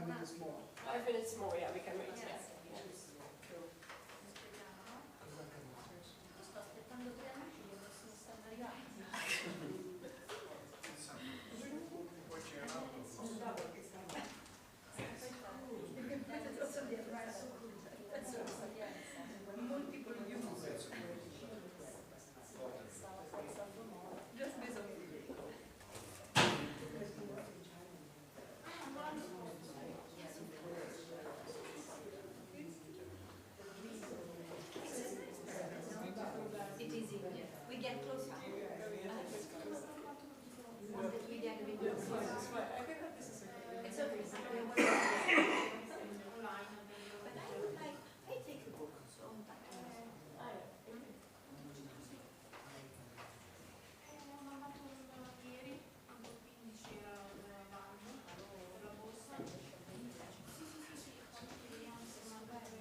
minutes more. 5 minutes more, yeah, we can wait. Yeah. Sto aspettando 3 amici che possono stare arrivando. We get closer. It's okay. But I would like, I take a book, so Ho mandato ieri, quando 15 era l'anno, la borsa. Sì, infatti anzi magari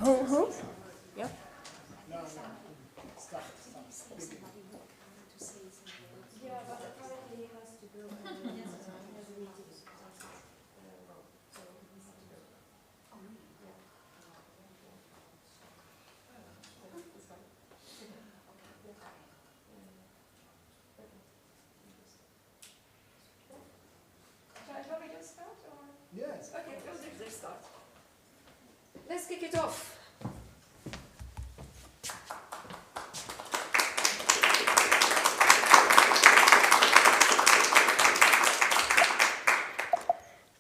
Who? Yeah. Yeah, but apparently he has to go. He has a meeting. Shall we just start? Or? Yes. Okay, let's start. Let's kick it off.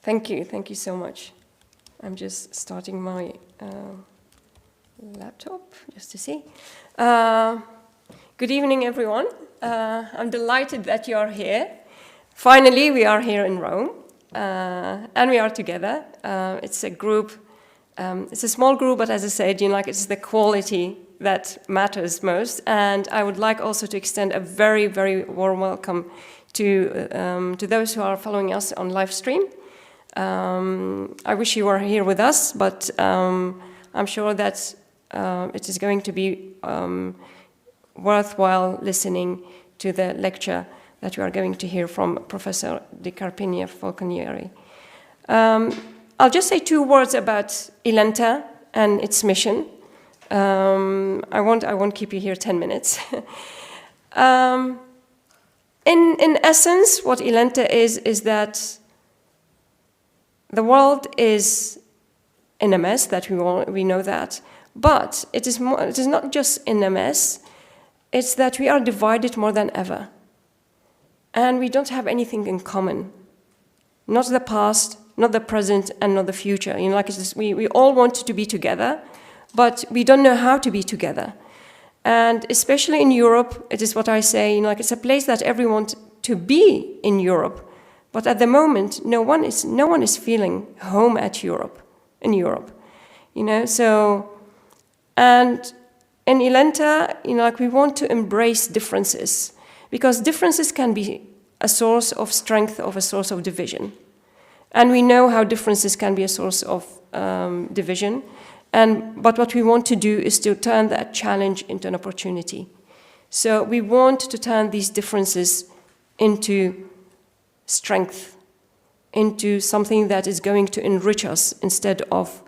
Thank you so much. I'm just starting my laptop just to see. Good evening, everyone. I'm delighted that you are here. Finally, we are here in Rome, and we are together. It's a group. It's a small group, but as I said, it's the quality that matters most. And I would like also to extend a very, very warm welcome to those who are following us on live stream. I wish you were here with us, but I'm sure that it is going to be worthwhile listening to the lecture that we are going to hear from Professor di Carpegna Falconieri. I'll just say 2 words about Ilanta and its mission. I won't keep you here 10 minutes. In essence, what Ilanta is that the world is in a mess, that we know that, but it is not just in a mess, it's that we are divided more than ever. And we don't have anything in common. Not the past, not the present, and not the future. You know, like we all want to be together, but we don't know how to be together. And especially in Europe, it is what I say, you know, like it's a place that everyone wants to be in Europe. But at the moment, no one is feeling home in Europe. You know, so, and in Ilanta, you know, like we want to embrace differences, because differences can be a source of strength or a source of division. And we know how differences can be a source of division. But what we want to do is to turn that challenge into an opportunity. So we want to turn these differences into strength, into something that is going to enrich us instead of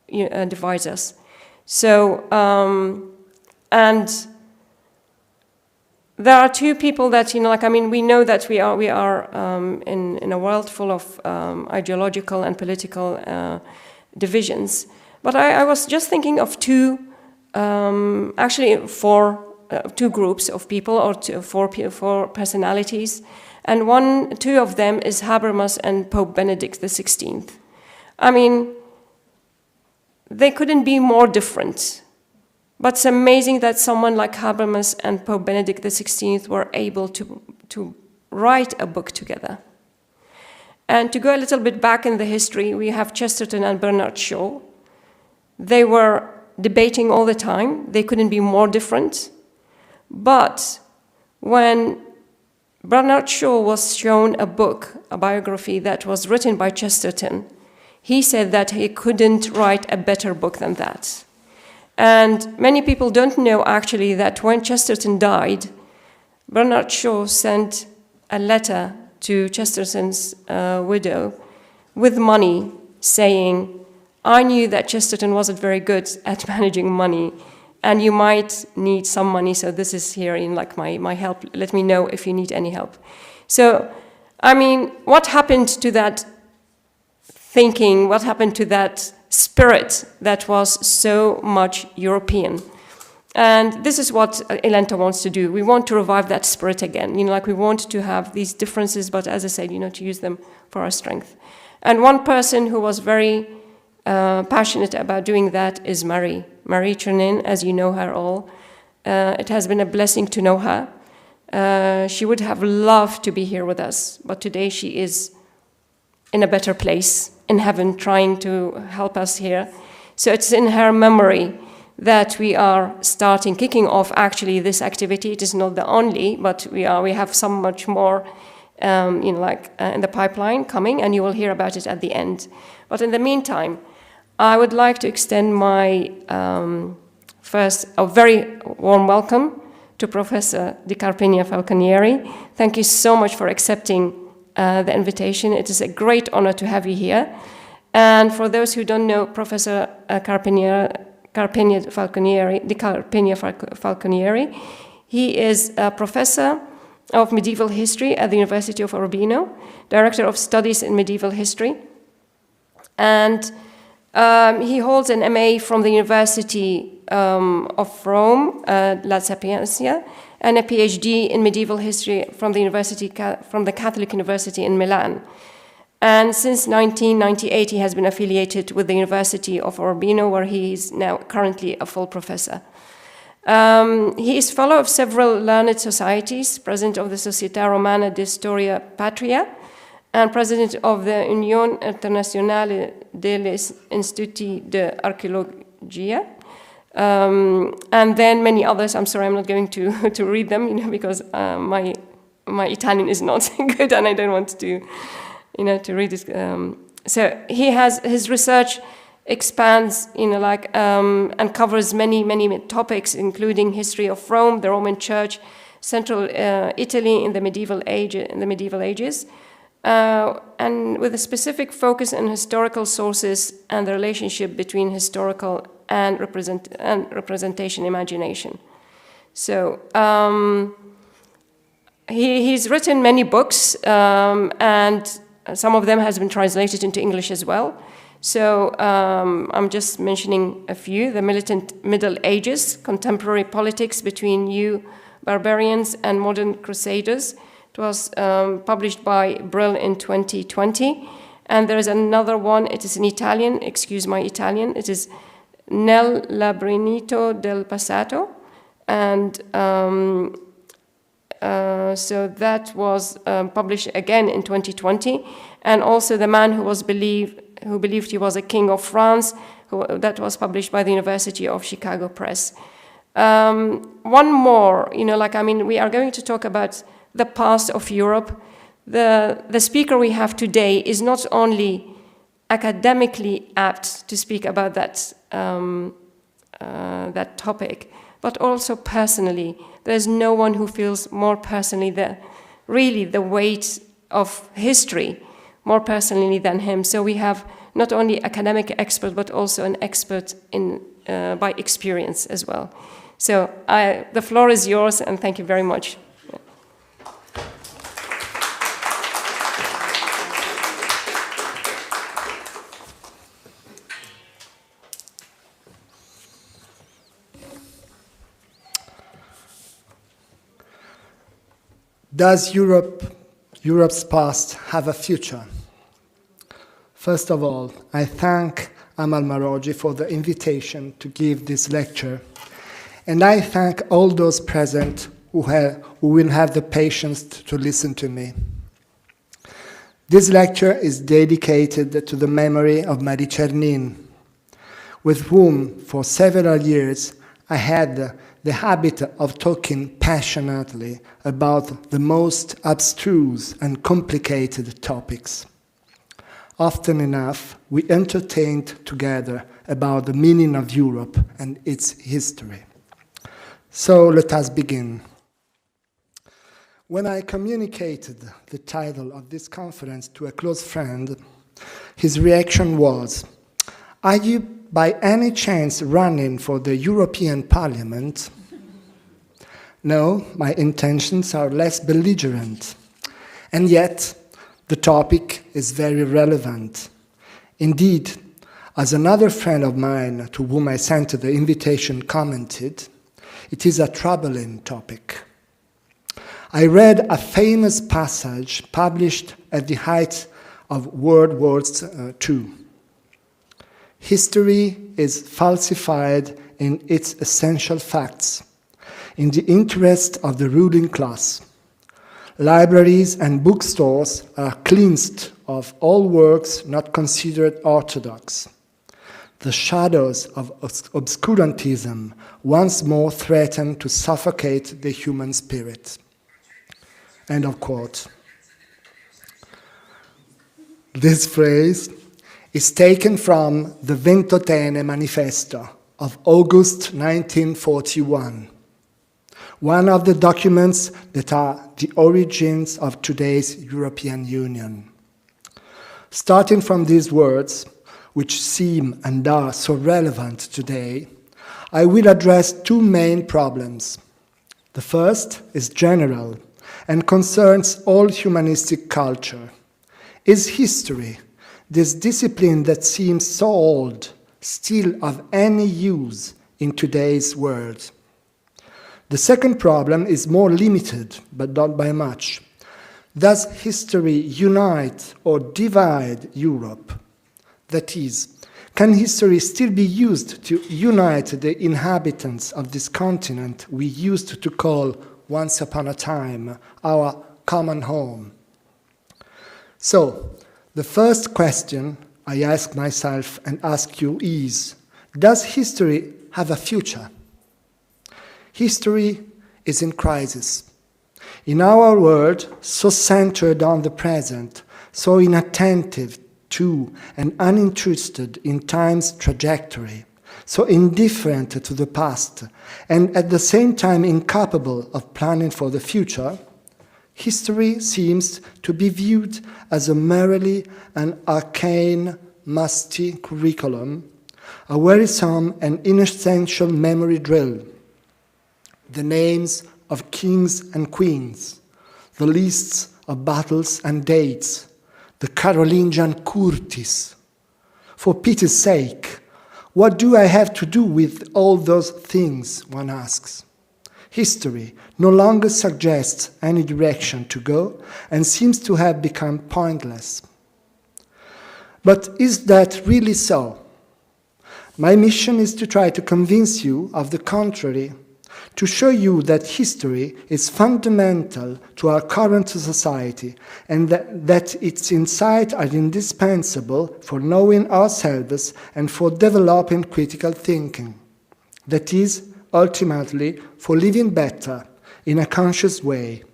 divide us. So, and there are 2 people that, you know, like, I mean, we know that we are in a world full of ideological and political divisions. But I was just thinking of 2 groups of people, or 4 personalities, and 2 of them is Habermas and Pope Benedict XVI. I mean, they couldn't be more different. But it's amazing that someone like Habermas and Pope Benedict XVI were able to write a book together. And to go a little bit back in the history, we have Chesterton and Bernard Shaw. They were debating all the time. They couldn't be more different. But when Bernard Shaw was shown a book, a biography that was written by Chesterton, he said that he couldn't write a better book than that. And many people don't know actually that when Chesterton died, Bernard Shaw sent a letter to Chesterton's widow with money saying, I knew that Chesterton wasn't very good at managing money, and you might need some money, so this is here in like my help. Let me know if you need any help. So, I mean, what happened to that thinking? What happened to that spirit that was so much European? And this is what Ilanta wants to do. We want to revive that spirit again. You know, like we want to have these differences, but as I said, you know, to use them for our strength. And one person who was very passionate about doing that is Marie Czernin, as you know her all. It has been a blessing to know her. She would have loved to be here with us, but today she is in a better place in heaven trying to help us here. So it's in her memory that we are kicking off actually this activity. It is not the only, but we have so much more in the pipeline coming, and you will hear about it at the end. But in the meantime, I would like to extend my first a very warm welcome to Professor di Carpegna Falconieri. Thank you so much for accepting the invitation. It is a great honor to have you here. And for those who don't know Professor di Carpegna Falconieri, he is a professor of medieval history at the University of Urbino, director of studies in medieval history, and he holds an MA from the University of Rome, La Sapienza, and a PhD in medieval history from the Catholic University in Milan. And since 1998, he has been affiliated with the University of Urbino, where he is now currently a full professor. He is fellow of several learned societies, president of the Società Romana di Storia, Patria, and president of the Unione Internazionale degli Istituti di Archeologia, and then many others. I'm sorry, I'm not going to read them, because my Italian is not good, and I don't want to, to read it so his research expands, and covers many topics, including history of Rome, the Roman Church, Central Italy in the medieval ages, and with a specific focus on historical sources and the relationship between historical and representation imagination. So he's written many books, and some of them has been translated into English as well. So I'm just mentioning a few: The Militant Middle Ages, Contemporary Politics Between You Barbarians and Modern Crusaders. It was published by Brill in 2020. And there is another one, it is in Italian, excuse my Italian, it is Nel labyrinto del passato. And so that was published again in 2020. And also The Man Who Believed He Was a King of France, that was published by the University of Chicago Press. One more, we are going to talk about the past of Europe. The speaker we have today is not only academically apt to speak about that topic, but also personally. There's no one who feels more personally the weight of history more personally than him. So we have not only academic expert, but also an expert in by experience as well. So the floor is yours, and thank you very much. Does Europe's past have a future? First of all, I thank Amal Maroji for the invitation to give this lecture, and I thank all those present who will have the patience to listen to me. This lecture is dedicated to the memory of Marie Czernin, with whom for several years I had the habit of talking passionately about the most abstruse and complicated topics. Often enough, we entertained together about the meaning of Europe and its history. So let us begin. When I communicated the title of this conference to a close friend, his reaction was, "Are you by any chance running for the European Parliament?" No, my intentions are less belligerent. And yet, the topic is very relevant. Indeed, as another friend of mine to whom I sent the invitation commented, it is a troubling topic. I read a famous passage published at the height of World War II. History is falsified in its essential facts, in the interest of the ruling class. Libraries and bookstores are cleansed of all works not considered orthodox. The shadows of obscurantism once more threaten to suffocate the human spirit. End of quote. This phrase is taken from the Ventotene Manifesto of August 1941, one of the documents that are the origins of today's European Union. Starting from these words, which seem and are so relevant today, I will address two main problems. The first is general and concerns all humanistic culture. Is history, this discipline that seems so old, still of any use in today's world? The second problem is more limited, but not by much. Does history unite or divide Europe? That is, can history still be used to unite the inhabitants of this continent we used to call, once upon a time, our common home? So, the first question I ask myself and ask you is, does history have a future? History is in crisis. In our world, so centered on the present, so inattentive to and uninterested in time's trajectory, so indifferent to the past, and at the same time incapable of planning for the future, history seems to be viewed as a merely an arcane, musty curriculum, a wearisome and inessential memory drill. The names of kings and queens, the lists of battles and dates, the Carolingian Countees. For pity's sake, what do I have to do with all those things, one asks. History no longer suggests any direction to go and seems to have become pointless. But is that really so? My mission is to try to convince you of the contrary, to show you that history is fundamental to our current society and that its insights are indispensable for knowing ourselves and for developing critical thinking. That is, ultimately, for living better in a conscious way.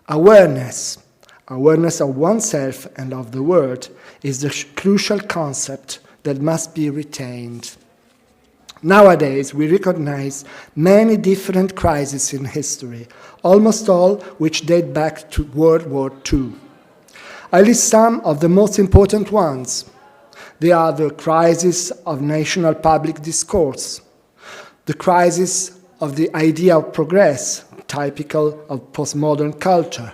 Awareness of oneself and of the world, is the crucial concept that must be retained. Nowadays, we recognize many different crises in history, almost all which date back to World War II. I list some of the most important ones. They are the crisis of national public discourse, the crisis of the idea of progress, typical of postmodern culture,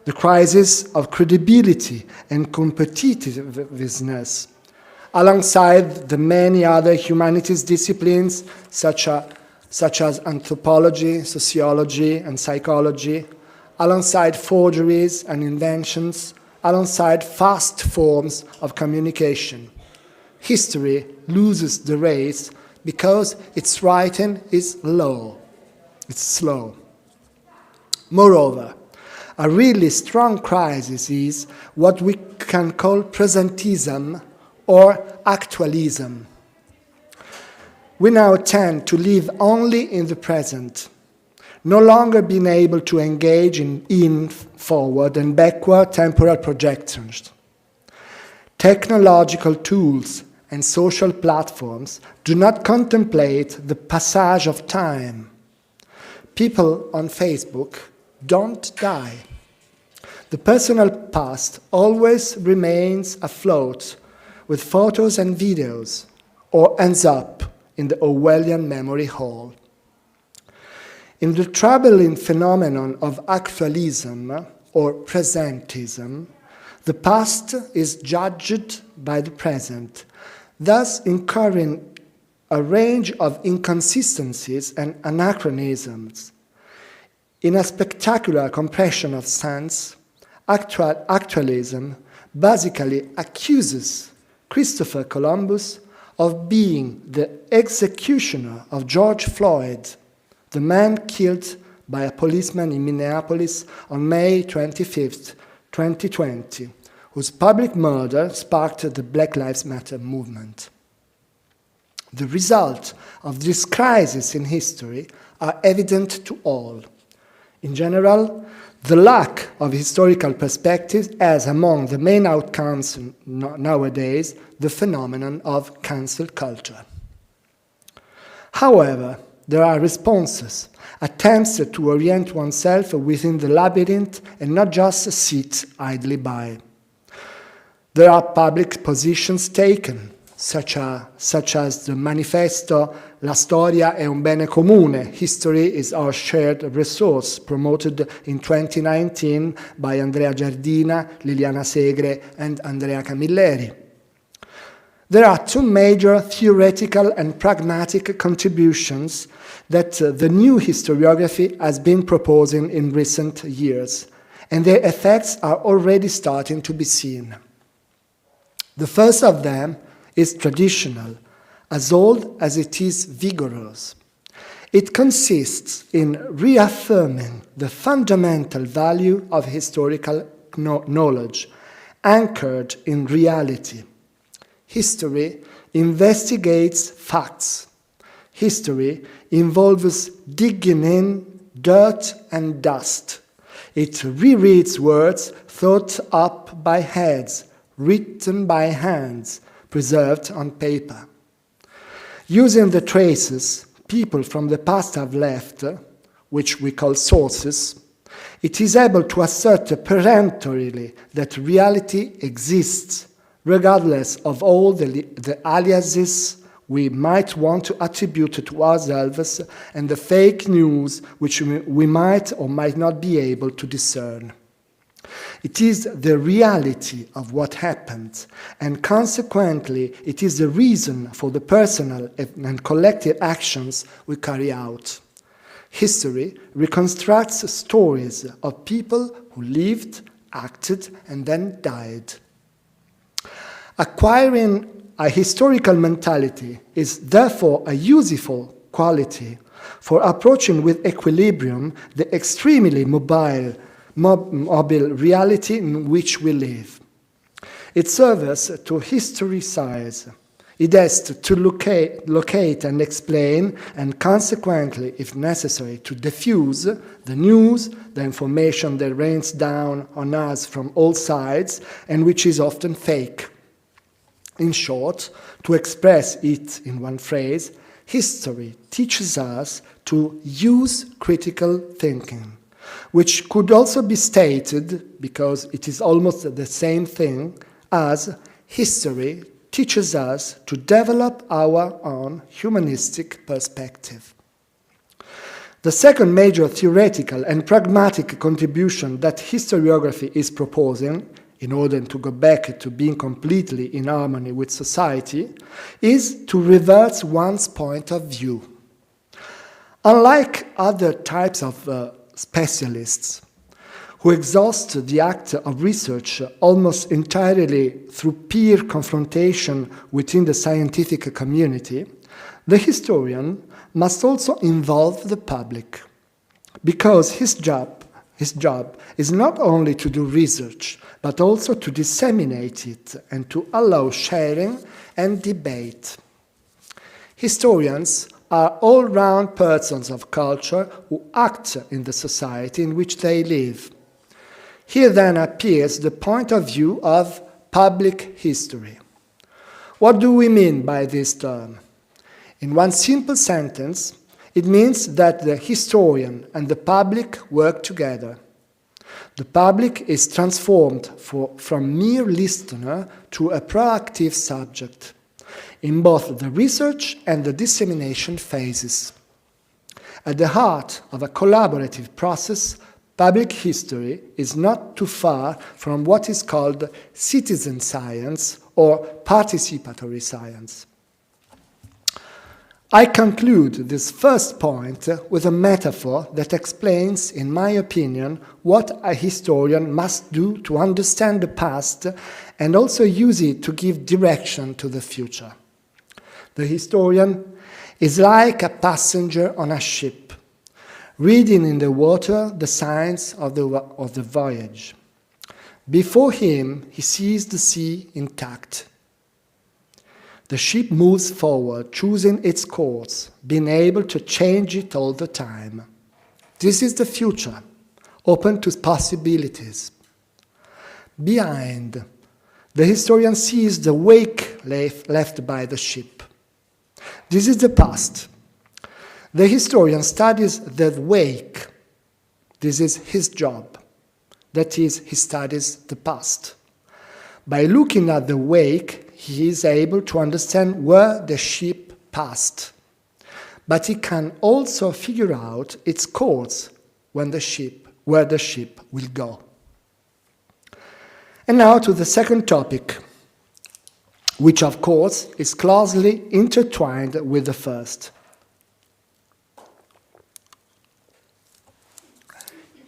the crisis of credibility and competitiveness, alongside the many other humanities disciplines such as anthropology, sociology, and psychology, alongside forgeries and inventions, alongside fast forms of communication. History loses the race because its writing is low. It's slow. Moreover, a really strong crisis is what we can call presentism or actualism. We now tend to live only in the present, no longer being able to engage in forward and backward temporal projections. Technological tools and social platforms do not contemplate the passage of time. People on Facebook don't die. The personal past always remains afloat with photos and videos, or ends up in the Orwellian memory hole. In the troubling phenomenon of actualism, or presentism, the past is judged by the present, thus incurring a range of inconsistencies and anachronisms. In a spectacular compression of sense, actualism basically accuses Christopher Columbus of being the executioner of George Floyd, the man killed by a policeman in Minneapolis on May 25, 2020, whose public murder sparked the Black Lives Matter movement. The results of this crisis in history are evident to all. In general, the lack of historical perspective has among the main outcomes nowadays the phenomenon of cancel culture. However, there are responses, attempts to orient oneself within the labyrinth and not just sit idly by. There are public positions taken, such as the manifesto La Storia è un bene comune, History is our shared resource, promoted in 2019 by Andrea Giardina, Liliana Segre, and Andrea Camilleri. There are two major theoretical and pragmatic contributions that the new historiography has been proposing in recent years, and their effects are already starting to be seen. The first of them is traditional, as old as it is vigorous. It consists in reaffirming the fundamental value of historical knowledge, anchored in reality. History investigates facts. History involves digging in dirt and dust. It rereads words thought up by heads, written by hands, preserved on paper. Using the traces people from the past have left, which we call sources, it is able to assert peremptorily that reality exists, regardless of all the aliases we might want to attribute to ourselves and the fake news which we might or might not be able to discern. It is the reality of what happened, and consequently it is the reason for the personal and collective actions we carry out. History reconstructs stories of people who lived, acted, and then died. Acquiring a historical mentality is therefore a useful quality for approaching with equilibrium the extremely mobile reality in which we live. It serves to historicize. It has to locate and explain, and consequently, if necessary, to diffuse the news, the information that rains down on us from all sides, and which is often fake. In short, to express it in one phrase, history teaches us to use critical thinking, which could also be stated, because it is almost the same thing, as history teaches us to develop our own humanistic perspective. The second major theoretical and pragmatic contribution that historiography is proposing, in order to go back to being completely in harmony with society, is to reverse one's point of view. Unlike other types of specialists who exhaust the act of research almost entirely through peer confrontation within the scientific community, the historian must also involve the public, because his job is not only to do research, but also to disseminate it and to allow sharing and debate. Historians are all-round persons of culture who act in the society in which they live. Here then appears the point of view of public history. What do we mean by this term? In one simple sentence, it means that the historian and the public work together. The public is transformed from mere listener to a proactive subject in both the research and the dissemination phases. At the heart of a collaborative process, public history is not too far from what is called citizen science or participatory science. I conclude this first point with a metaphor that explains, in my opinion, what a historian must do to understand the past and also use it to give direction to the future. The historian is like a passenger on a ship, reading in the water the signs of the voyage. Before him, he sees the sea intact. The ship moves forward, choosing its course, being able to change it all the time. This is the future, open to possibilities. Behind, the historian sees the wake left by the ship. This is the past. The historian studies the wake. This is his job. That is, he studies the past. By looking at the wake, he is able to understand where the ship passed. But he can also figure out its course where the ship will go. And now to the second topic, which of course is closely intertwined with the first.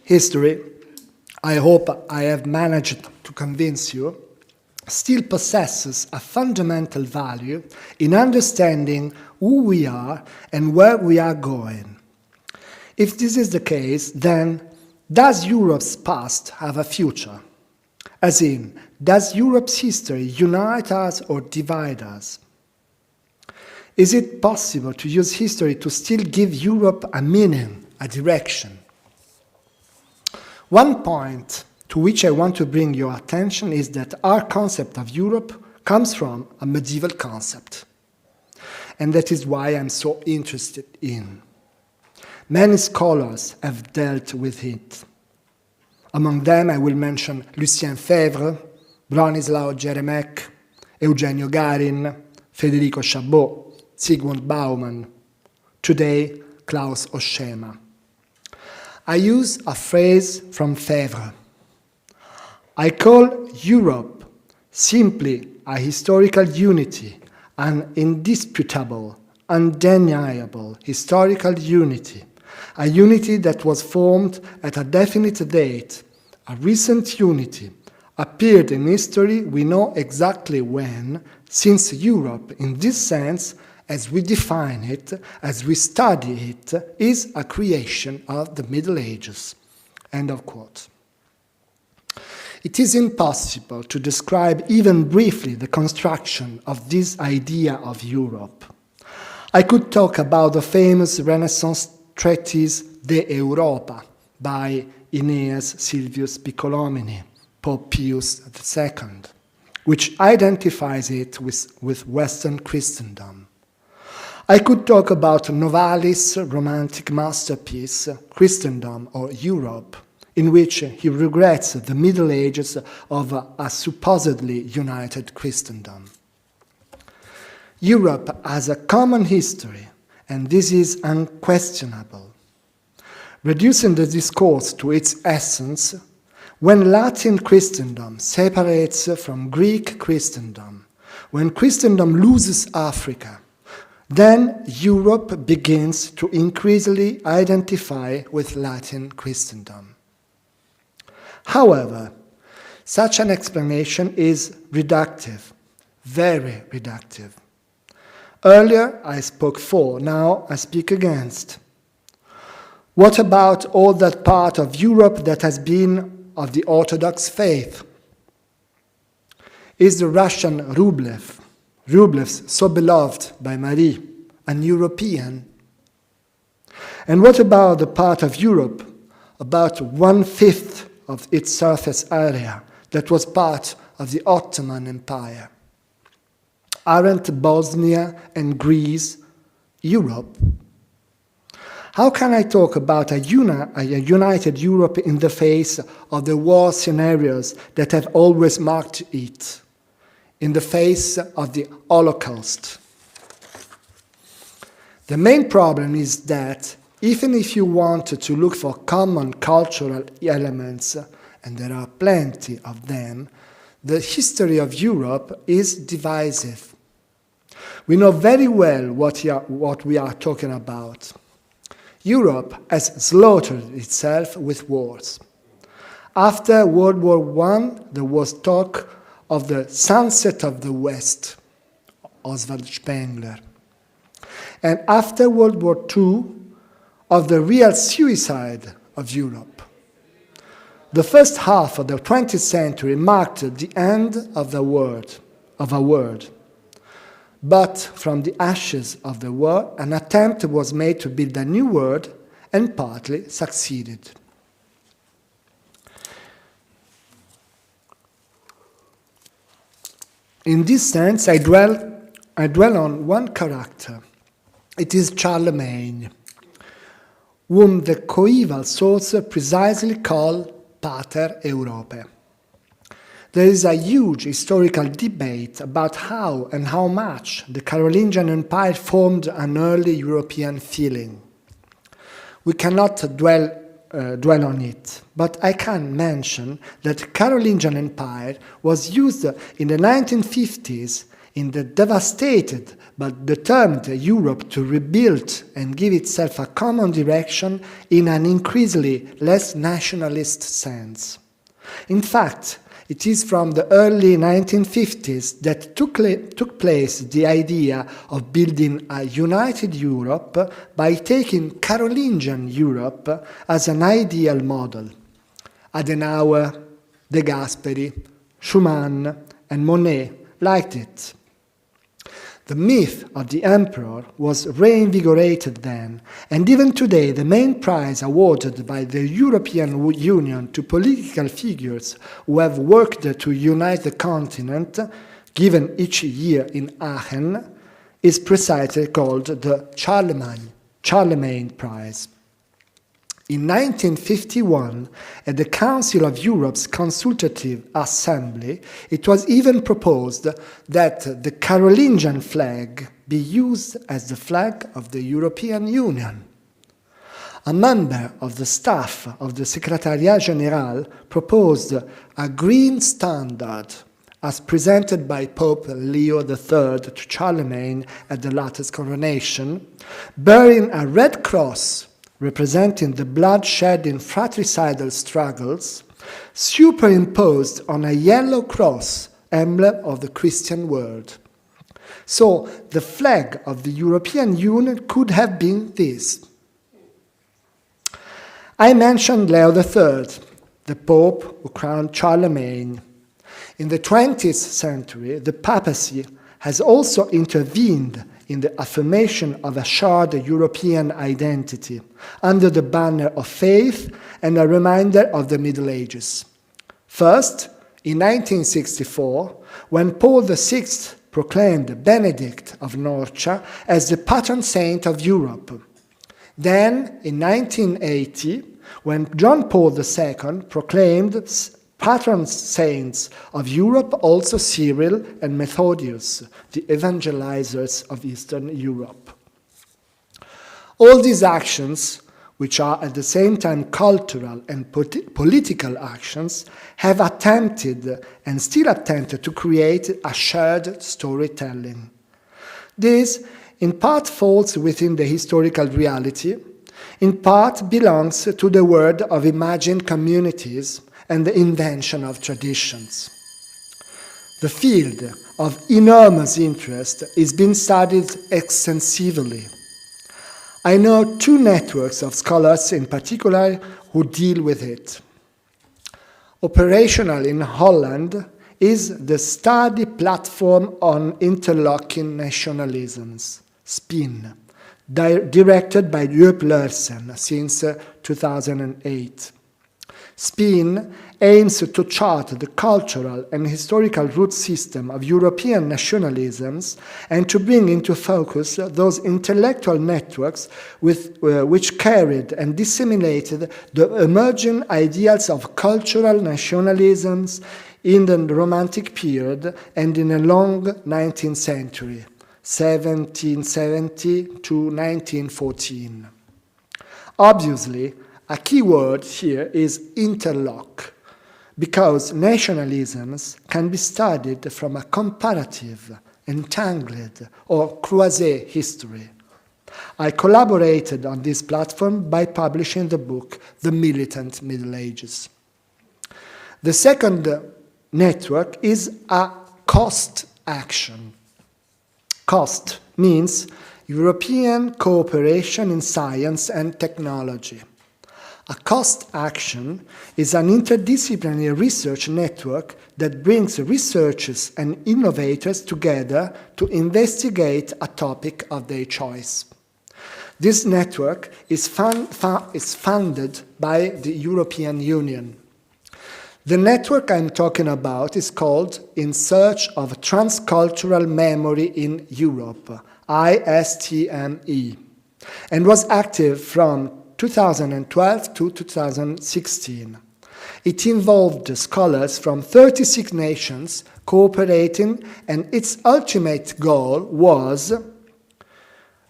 History, I hope I have managed to convince you, still possesses a fundamental value in understanding who we are and where we are going. If this is the case, then does Europe's past have a future? As in, does Europe's history unite us or divide us? Is it possible to use history to still give Europe a meaning, a direction? One point to which I want to bring your attention is that our concept of Europe comes from a medieval concept. And that is why I'm so interested in. Many scholars have dealt with it. Among them, I will mention Lucien Febvre, Bronislaw Geremek, Eugenio Garin, Federico Chabot, Zygmunt Bauman, today Klaus Oschema. I use a phrase from Febvre. I call Europe simply a historical unity, an indisputable, undeniable historical unity, a unity that was formed at a definite date, a recent unity, appeared in history we know exactly when, since Europe, in this sense, as we define it, as we study it, is a creation of the Middle Ages. End of quote. It is impossible to describe even briefly the construction of this idea of Europe. I could talk about the famous Renaissance treatise De Europa by Aeneas Silvius Piccolomini, Pope Pius II, which identifies it with Western Christendom. I could talk about Novalis' romantic masterpiece, Christendom or Europe, in which he regrets the Middle Ages of a supposedly united Christendom. Europe has a common history, and this is unquestionable. Reducing the discourse to its essence, when Latin Christendom separates from Greek Christendom, when Christendom loses Africa, then Europe begins to increasingly identify with Latin Christendom. However, such an explanation is reductive, very reductive. Earlier I spoke for, now I speak against. What about all that part of Europe that has been of the Orthodox faith? Is the Russian Rublev so beloved by Marie, an European? And what about the part of Europe, about 1/5 of its surface area, that was part of the Ottoman Empire? Aren't Bosnia and Greece Europe? How can I talk about a united Europe in the face of the war scenarios that have always marked it, in the face of the Holocaust? The main problem is that even if you want to look for common cultural elements, and there are plenty of them, the history of Europe is divisive. We know very well what we are talking about. Europe has slaughtered itself with wars. After World War I, there was talk of the sunset of the West, Oswald Spengler. And after World War II, of the real suicide of Europe. The first half of the 20th century marked the end of a word. But from the ashes of the war, an attempt was made to build a new world and partly succeeded. In this sense, I dwell on one character. It is Charlemagne, whom the coeval sources precisely call Pater Europae. There is a huge historical debate about how and how much the Carolingian Empire formed an early European feeling. We cannot dwell on it, but I can mention that the Carolingian Empire was used in the 1950s in the devastated but determined Europe to rebuild and give itself a common direction in an increasingly less nationalist sense. In fact, it is from the early 1950s that took place the idea of building a united Europe by taking Carolingian Europe as an ideal model. Adenauer, De Gasperi, Schumann, and Monnet liked it. The myth of the emperor was reinvigorated then, and even today the main prize awarded by the European Union to political figures who have worked to unite the continent, given each year in Aachen, is precisely called the Charlemagne Prize. In 1951, at the Council of Europe's Consultative Assembly, it was even proposed that the Carolingian flag be used as the flag of the European Union. A member of the staff of the Secretariat Général proposed a green standard as presented by Pope Leo III to Charlemagne at the latter's coronation, bearing a red cross representing the blood shed in fratricidal struggles, superimposed on a yellow cross, emblem of the Christian world. So the flag of the European Union could have been this. I mentioned Leo III, the Pope who crowned Charlemagne. In the 20th century, the papacy has also intervened in the affirmation of a shared European identity under the banner of faith and a reminder of the Middle Ages. First, in 1964, when Paul VI proclaimed Benedict of Norcia as the patron saint of Europe. Then, in 1980, when John Paul II proclaimed patron saints of Europe also Cyril and Methodius, the evangelizers of Eastern Europe. All these actions, which are at the same time cultural and political actions, have attempted and still attempted to create a shared storytelling. This, in part, falls within the historical reality, in part belongs to the world of imagined communities and the invention of traditions. The field of enormous interest is being studied extensively. I know two networks of scholars in particular who deal with it. Operational in Holland is the study platform on interlocking nationalisms, SPIN, directed by Joep Leursen since 2008. SPIN aims to chart the cultural and historical root system of European nationalisms and to bring into focus those intellectual networks which carried and disseminated the emerging ideals of cultural nationalisms in the Romantic period and in a long 19th century, 1770 to 1914. Obviously, a key word here is interlock, because nationalisms can be studied from a comparative, entangled, or croisé history. I collaborated on this platform by publishing the book The Militant Middle Ages. The second network is a cost action. COST means European Cooperation in Science and Technology. A cost action is an interdisciplinary research network that brings researchers and innovators together to investigate a topic of their choice. This network is funded by the European Union. The network I'm talking about is called In Search of Transcultural Memory in Europe, ISTME, and was active from 2012 to 2016. It involved scholars from 36 nations cooperating, and its ultimate goal was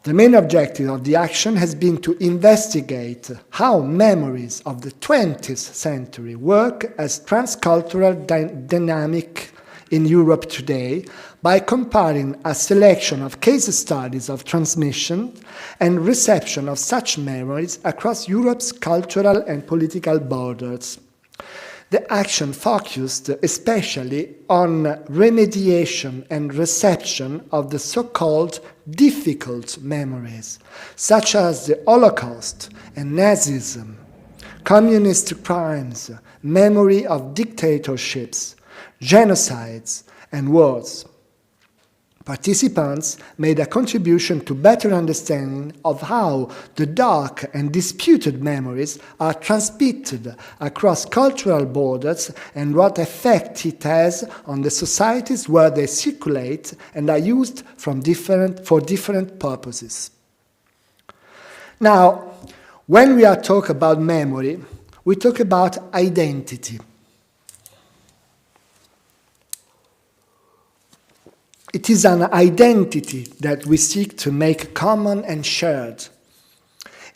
the main objective of the action has been to investigate how memories of the 20th century work as transcultural dynamic in Europe today by comparing a selection of case studies of transmission and reception of such memories across Europe's cultural and political borders. The action focused especially on remediation and reception of the so-called difficult memories, such as the Holocaust and Nazism, communist crimes, memory of dictatorships, genocides, and wars. Participants made a contribution to better understanding of how the dark and disputed memories are transmitted across cultural borders and what effect it has on the societies where they circulate and are used for different purposes. Now, when we are talking about memory, we talk about identity. It is an identity that we seek to make common and shared.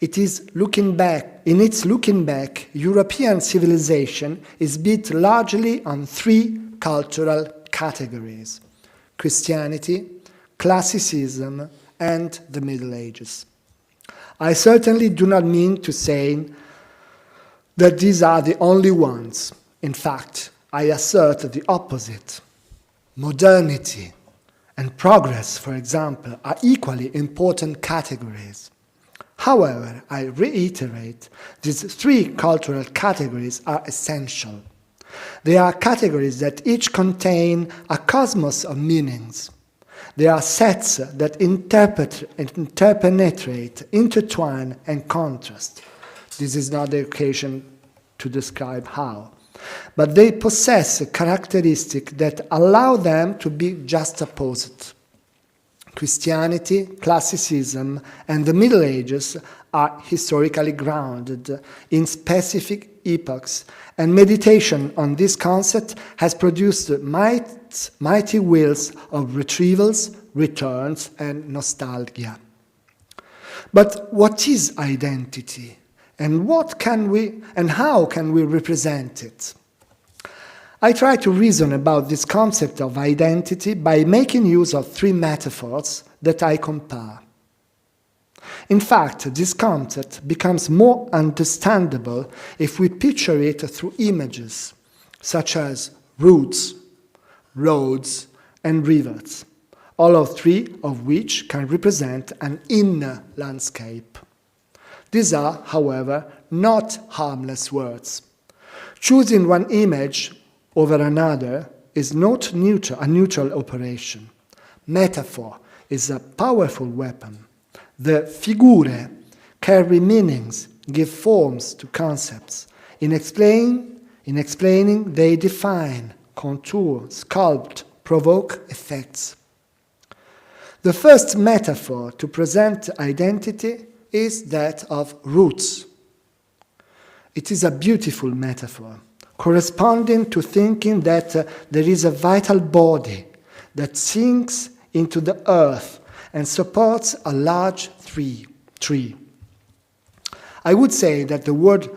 In its looking back, European civilization is built largely on three cultural categories: Christianity, classicism, and the Middle Ages. I certainly do not mean to say that these are the only ones. In fact, I assert the opposite. Modernity and progress, for example, are equally important categories. However, I reiterate, these three cultural categories are essential. They are categories that each contain a cosmos of meanings. They are sets that interpenetrate, intertwine, and contrast. This is not the occasion to describe how. But they possess characteristics that allow them to be juxtaposed. Christianity, classicism, and the Middle Ages are historically grounded in specific epochs, and meditation on this concept has produced mighty wheels of retrievals, returns, and nostalgia. But what is identity? And how can we represent it? I try to reason about this concept of identity by making use of three metaphors that I compare. In fact, this concept becomes more understandable if we picture it through images, such as routes, roads, and rivers, all of three of which can represent an inner landscape. These are, however, not harmless words. Choosing one image over another is not a neutral operation. Metaphor is a powerful weapon. The figure carry meanings, give forms to concepts. In explaining, they define, contour, sculpt, provoke effects. The first metaphor to present identity is that of roots. It is a beautiful metaphor, corresponding to thinking that there is a vital body that sinks into the earth and supports a large tree. I would say that the word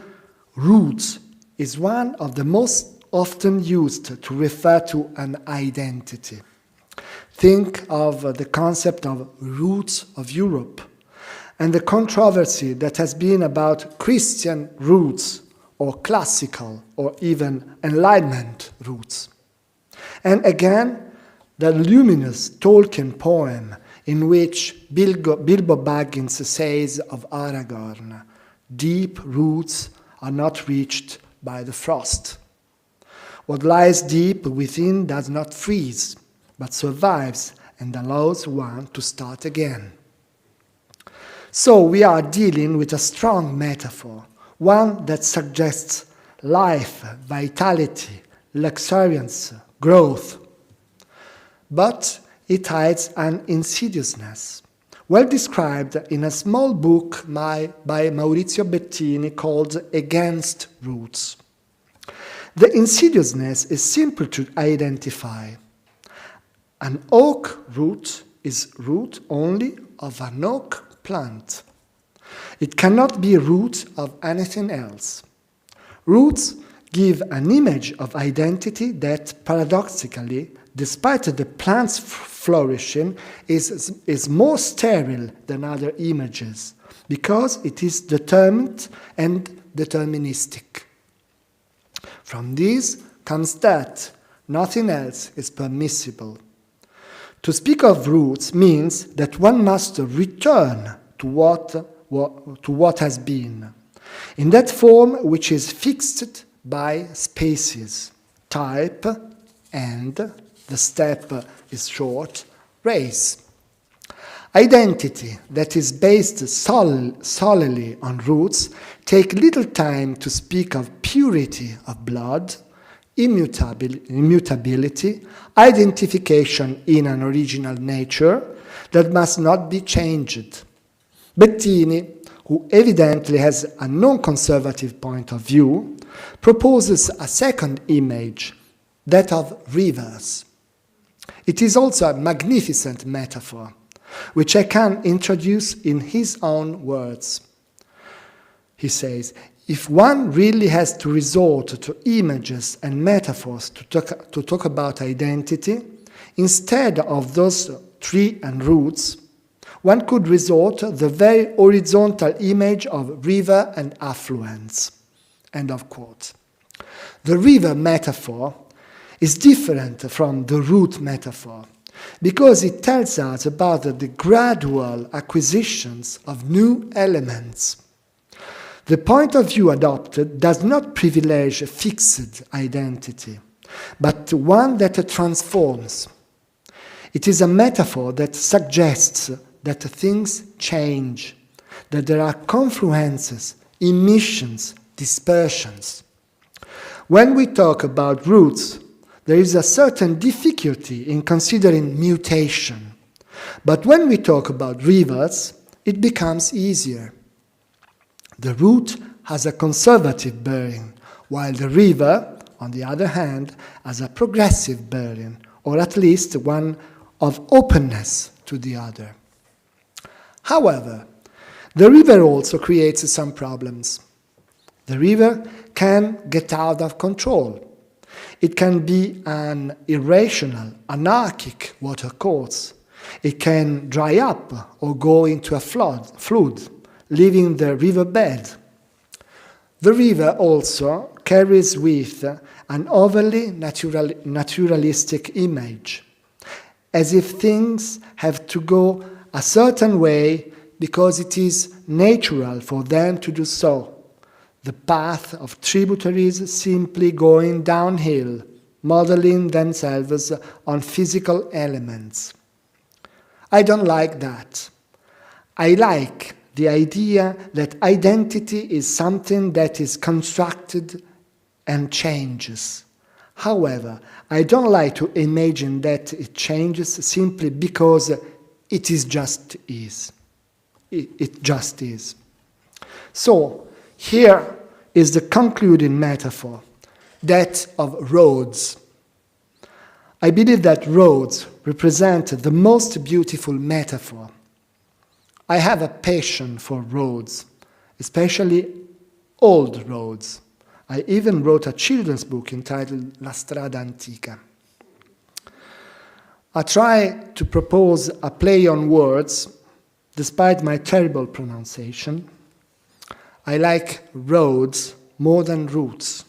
roots is one of the most often used to refer to an identity. Think of the concept of roots of Europe, and the controversy that has been about Christian roots or classical or even Enlightenment roots. And again, the luminous Tolkien poem in which Bilbo Baggins says of Aragorn, "Deep roots are not reached by the frost. What lies deep within does not freeze, but survives and allows one to start again." So we are dealing with a strong metaphor, one that suggests life, vitality, luxuriance, growth. But it hides an insidiousness, well described in a small book by Maurizio Bettini called Against Roots. The insidiousness is simple to identify. An oak root is root only of an oak plant. It cannot be root of anything else. Roots give an image of identity that, paradoxically, despite the plant's flourishing, is more sterile than other images, because it is determined and deterministic. From this comes that nothing else is permissible. To speak of roots means that one must return to what has been, in that form which is fixed by spaces, type, and, the step is short, race. Identity that is based solely on roots take little time to speak of purity of blood, immutability, identification in an original nature that must not be changed. Bettini, who evidently has a non-conservative point of view, proposes a second image, that of rivers. It is also a magnificent metaphor, which I can introduce in his own words. He says, if one really has to resort to images and metaphors to talk about identity, instead of those tree and roots, one could resort to the very horizontal image of river and affluence. End of quote. The river metaphor is different from the root metaphor because it tells us about the gradual acquisitions of new elements. The point of view adopted does not privilege a fixed identity, but one that transforms. It is a metaphor that suggests that things change, that there are confluences, emissions, dispersions. When we talk about roots, there is a certain difficulty in considering mutation. But when we talk about rivers, it becomes easier. The root has a conservative bearing, while the river, on the other hand, has a progressive bearing, or at least one of openness to the other. However, the river also creates some problems. The river can get out of control. It can be an irrational, anarchic watercourse. It can dry up or go into a flood, leaving the riverbed. The river also carries with an overly naturalistic image, as if things have to go a certain way because it is natural for them to do so. The path of tributaries simply going downhill, modeling themselves on physical elements. I don't like that. I like the idea that identity is something that is constructed and changes. However, I don't like to imagine that it changes simply because it just is. It just is. So, here is the concluding metaphor, that of roads. I believe that roads represent the most beautiful metaphor. I have a passion for roads, especially old roads. I even wrote a children's book entitled La Strada Antica. I try to propose a play on words, despite my terrible pronunciation. I like roads more than routes.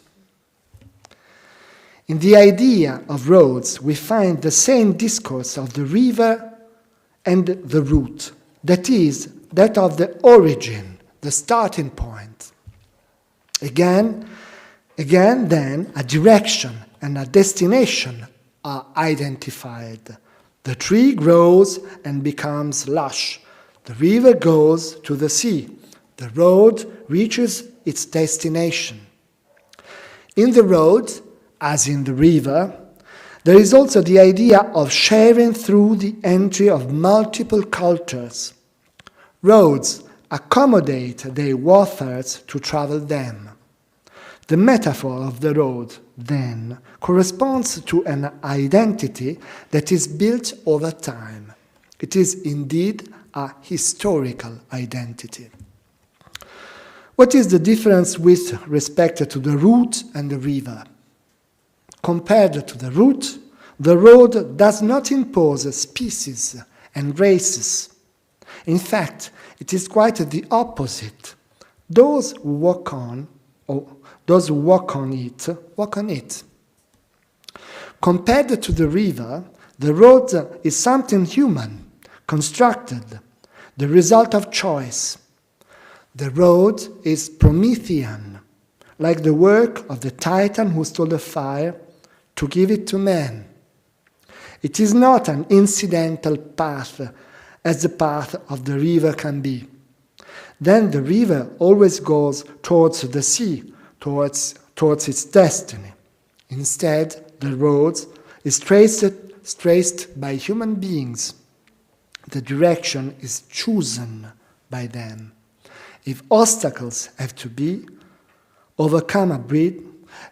In the idea of roads, we find the same discourse of the river and the route, that is, that of the origin, the starting point. Again, then, a direction and a destination are identified. The tree grows and becomes lush. The river goes to the sea. The road reaches its destination. In the road, as in the river, there is also the idea of sharing through the entry of multiple cultures. Roads accommodate their walkers to travel them. The metaphor of the road, then, corresponds to an identity that is built over time. It is indeed a historical identity. What is the difference with respect to the route and the river? Compared to the route, the road does not impose species and races. In fact, it is quite the opposite. Those who walk on it. Compared to the river, the road is something human, constructed, the result of choice. The road is Promethean, like the work of the Titan who stole the fire to give it to man. It is not an incidental path as the path of the river can be. Then the river always goes towards the sea, towards its destiny. Instead, the road is traced by human beings. The direction is chosen by them. If obstacles have to be overcome,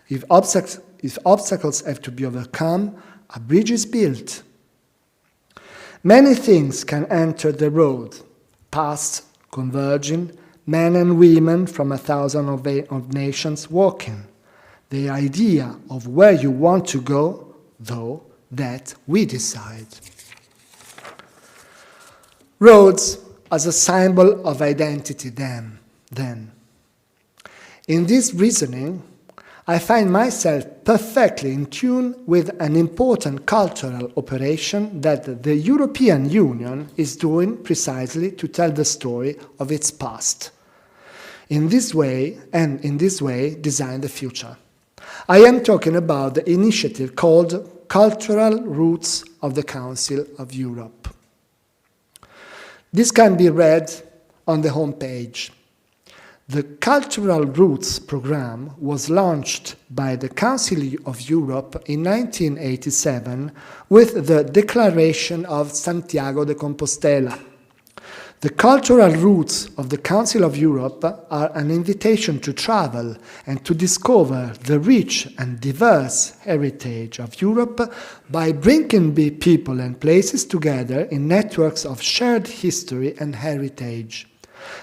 if obstacles have to be overcome, a bridge is built. Many things can enter the road, past, converging, men and women from 1,000 of nations walking. The idea of where you want to go, though, that we decide. Roads as a symbol of identity then. In this reasoning, I find myself perfectly in tune with an important cultural operation that the European Union is doing precisely to tell the story of its past. In this way design the future. I am talking about the initiative called Cultural Roots of the Council of Europe. This can be read on the homepage. The Cultural Roots program was launched by the Council of Europe in 1987 with the Declaration of Santiago de Compostela. The cultural roots of the Council of Europe are an invitation to travel and to discover the rich and diverse heritage of Europe by bringing people and places together in networks of shared history and heritage.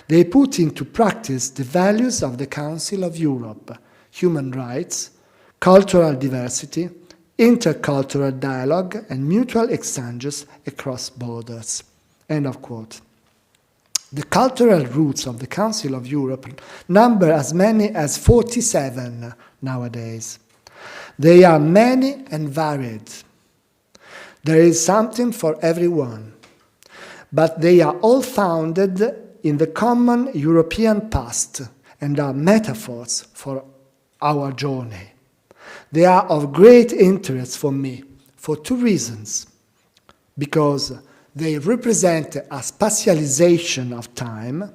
They put into practice the values of the Council of Europe: human rights, cultural diversity, intercultural dialogue, and mutual exchanges across borders. End of quote. The cultural roots of the Council of Europe number as many as 47 nowadays. They are many and varied. There is something for everyone, but they are all founded in the common European past and are metaphors for our journey. They are of great interest for me for two reasons. Because they represent a spatialization of time,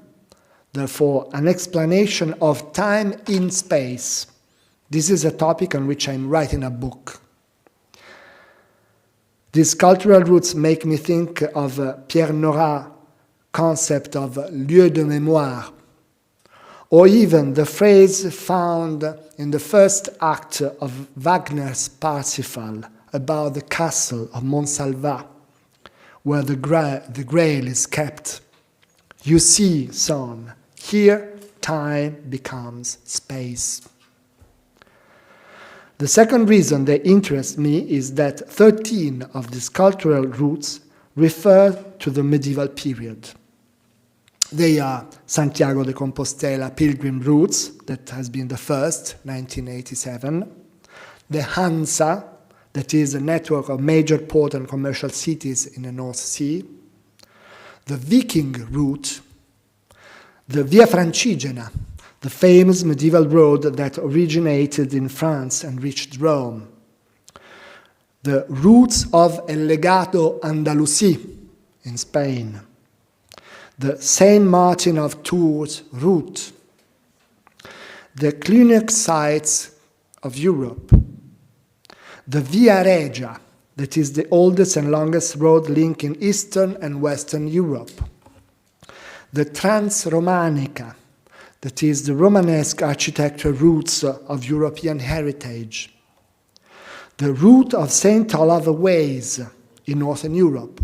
therefore an explanation of time in space. This is a topic on which I'm writing a book. These cultural roots make me think of Pierre Norat's concept of lieu de mémoire, or even the phrase found in the first act of Wagner's Parsifal about the castle of Montsalvat, where the Grail is kept. You see, son, here time becomes space. The second reason they interest me is that 13 of these cultural roots refer to the medieval period. They are Santiago de Compostela pilgrim routes, that has been the first, 1987, the Hansa, that is a network of major port and commercial cities in the North Sea, the Viking route, the Via Francigena, the famous medieval road that originated in France and reached Rome, the routes of El Legado Andalusí in Spain, the Saint Martin of Tours route, the Cluniac sites of Europe, the Via Regia, that is the oldest and longest road linking Eastern and Western Europe, the Trans-Romanica, that is the Romanesque architecture roots of European heritage, the route of St. Olave Ways in Northern Europe,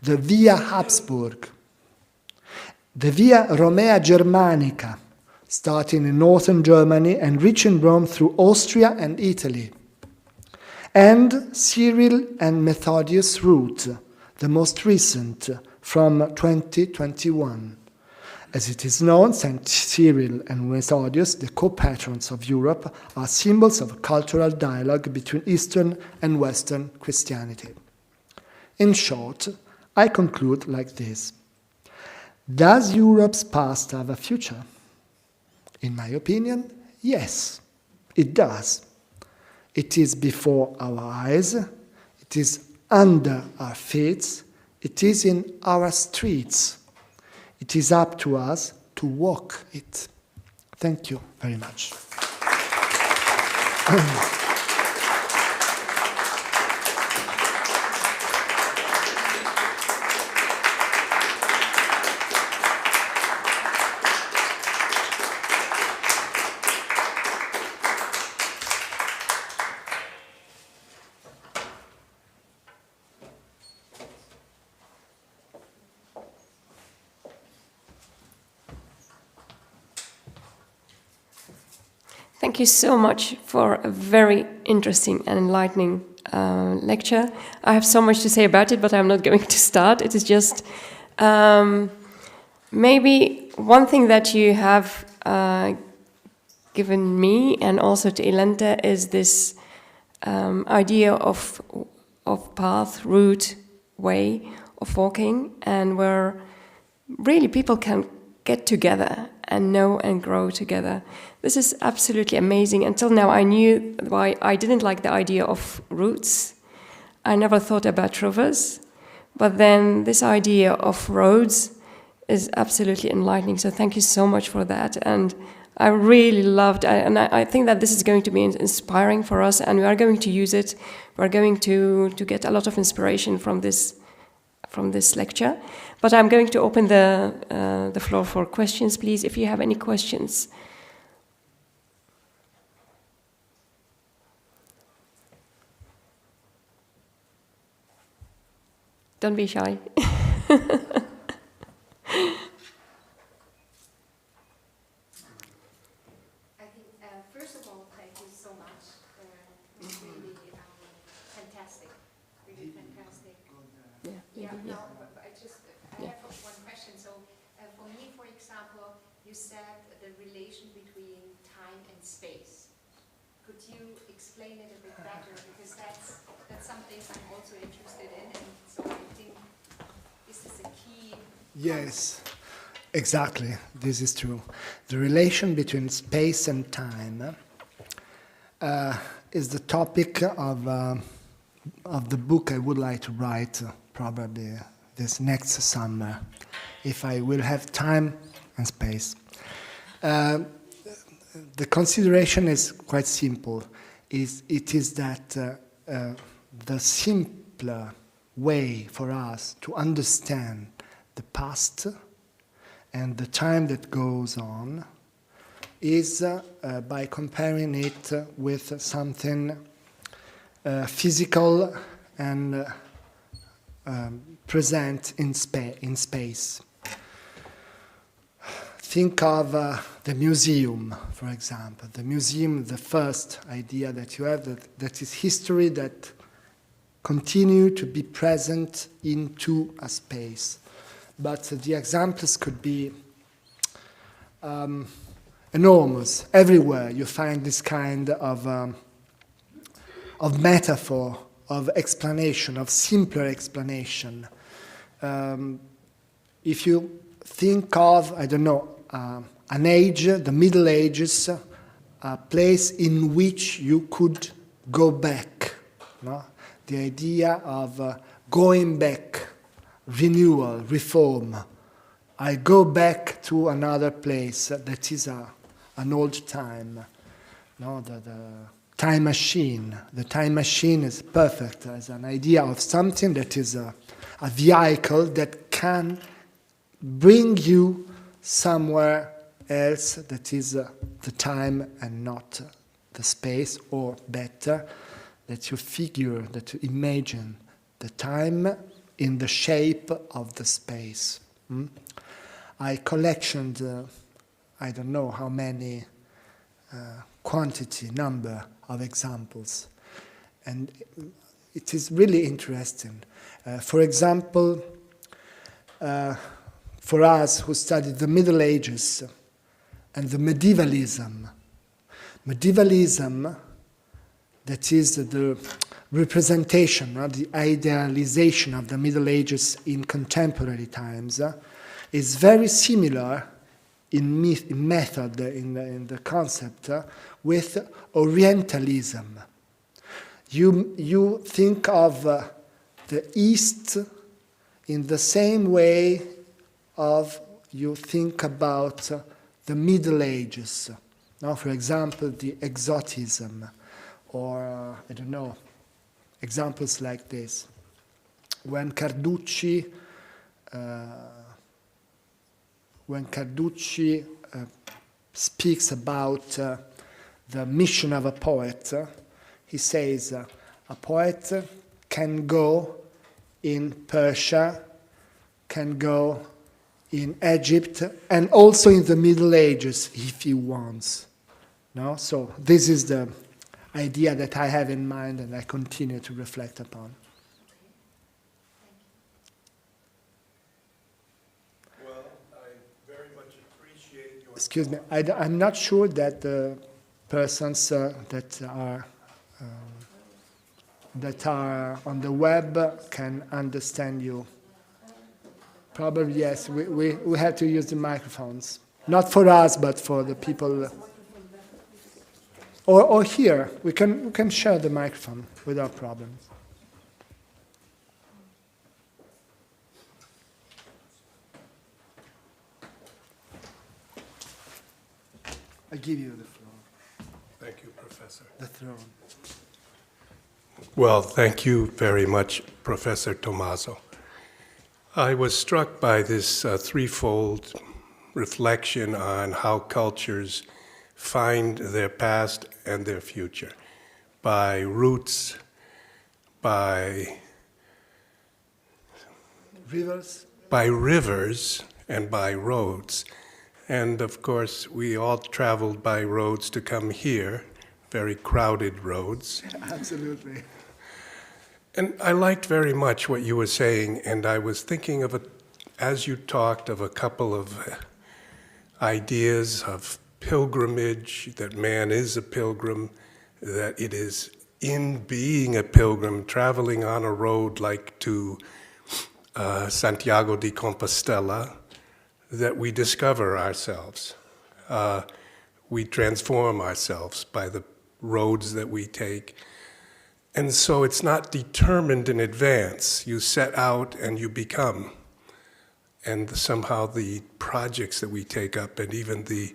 the Via Habsburg, the Via Romea Germanica, starting in northern Germany and reaching Rome through Austria and Italy, and Cyril and Methodius route, the most recent, from 2021. As it is known, Saint Cyril and Methodius, the co-patrons of Europe, are symbols of cultural dialogue between Eastern and Western Christianity. In short, I conclude like this. Does Europe's past have a future? In my opinion, yes, it does. It is before our eyes, it it is under our feet, it is in our streets. It is up to us to walk it. Thank you very much. Thank you so much for a very interesting and enlightening lecture. I have so much to say about it, but I'm not going to start. It is just maybe one thing that you have given me and also to Ilanta is this idea of path, route, way of walking, and where really people can get together and know and grow together. This is absolutely amazing. Until now, I knew why I didn't like the idea of routes. I never thought about rivers. But then this idea of roads is absolutely enlightening. So thank you so much for that. And I really loved it. And I think that this is going to be inspiring for us. And we are going to use it. We're going to get a lot of inspiration from this lecture. But I'm going to open the floor for questions, please, if you have any questions. Don't be shy. First of all, thank you so much. It was really fantastic. Really fantastic. Yeah, no, but I have one question. So, for me, for example, you said the relation between time and space. Could you explain it a bit better? Because that's something I'm also interested in, and so I think this is a key. Yes, exactly. This is true. The relation between space and time is the topic of the book I would like to write probably this next summer, if I will have time and space. The consideration is quite simple. It is that the simpler way for us to understand the past and the time that goes on is by comparing it with something physical and present in space. Think of the museum, for example. The museum, the first idea that you have, that is history that continue to be present into a space. But the examples could be enormous. Everywhere you find this kind of metaphor, of explanation, of simpler explanation. If you think of, I don't know, an age, the Middle Ages, a place in which you could go back. No? The idea of going back, renewal, reform. I go back to another place that is an old time. No, the time machine. The time machine is perfect as an idea of something that is a vehicle that can bring you somewhere else that is the time and not the space, or better, that you figure, that you imagine the time in the shape of the space. I collected, I don't know how many number of examples, and it is really interesting. For example, for us who studied the Middle Ages and the medievalism, that is the representation, the idealization of the Middle Ages in contemporary times, is very similar in method, in the concept, with Orientalism. You think of the East in the same way of you think about the Middle Ages. Now, for example, the exotism, or I don't know, examples like this. When Carducci speaks about the mission of a poet, he says a poet can go in Persia, can go in Egypt, and also in the Middle Ages if he wants. No? So this is the idea that I have in mind and I continue to reflect upon. Well, I very much appreciate your... Excuse me, I'm not sure that the persons that are on the web can understand you. Probably yes, we have to use the microphones. Not for us, but for the people. Or here, we can share the microphone without problems. I give you the floor. Thank you, Professor. The throne. Well, thank you very much, Professor Tommaso. I was struck by this threefold reflection on how cultures find their past and their future, by roots, by rivers, and by roads. And of course, we all traveled by roads to come here, very crowded roads. Absolutely. And I liked very much what you were saying, and I was thinking of, as you talked, of a couple of ideas of pilgrimage, that man is a pilgrim, that it is in being a pilgrim, traveling on a road like to Santiago de Compostela, that we discover ourselves. We transform ourselves by the roads that we take. And so it's not determined in advance. You set out and you become. And somehow the projects that we take up, and even the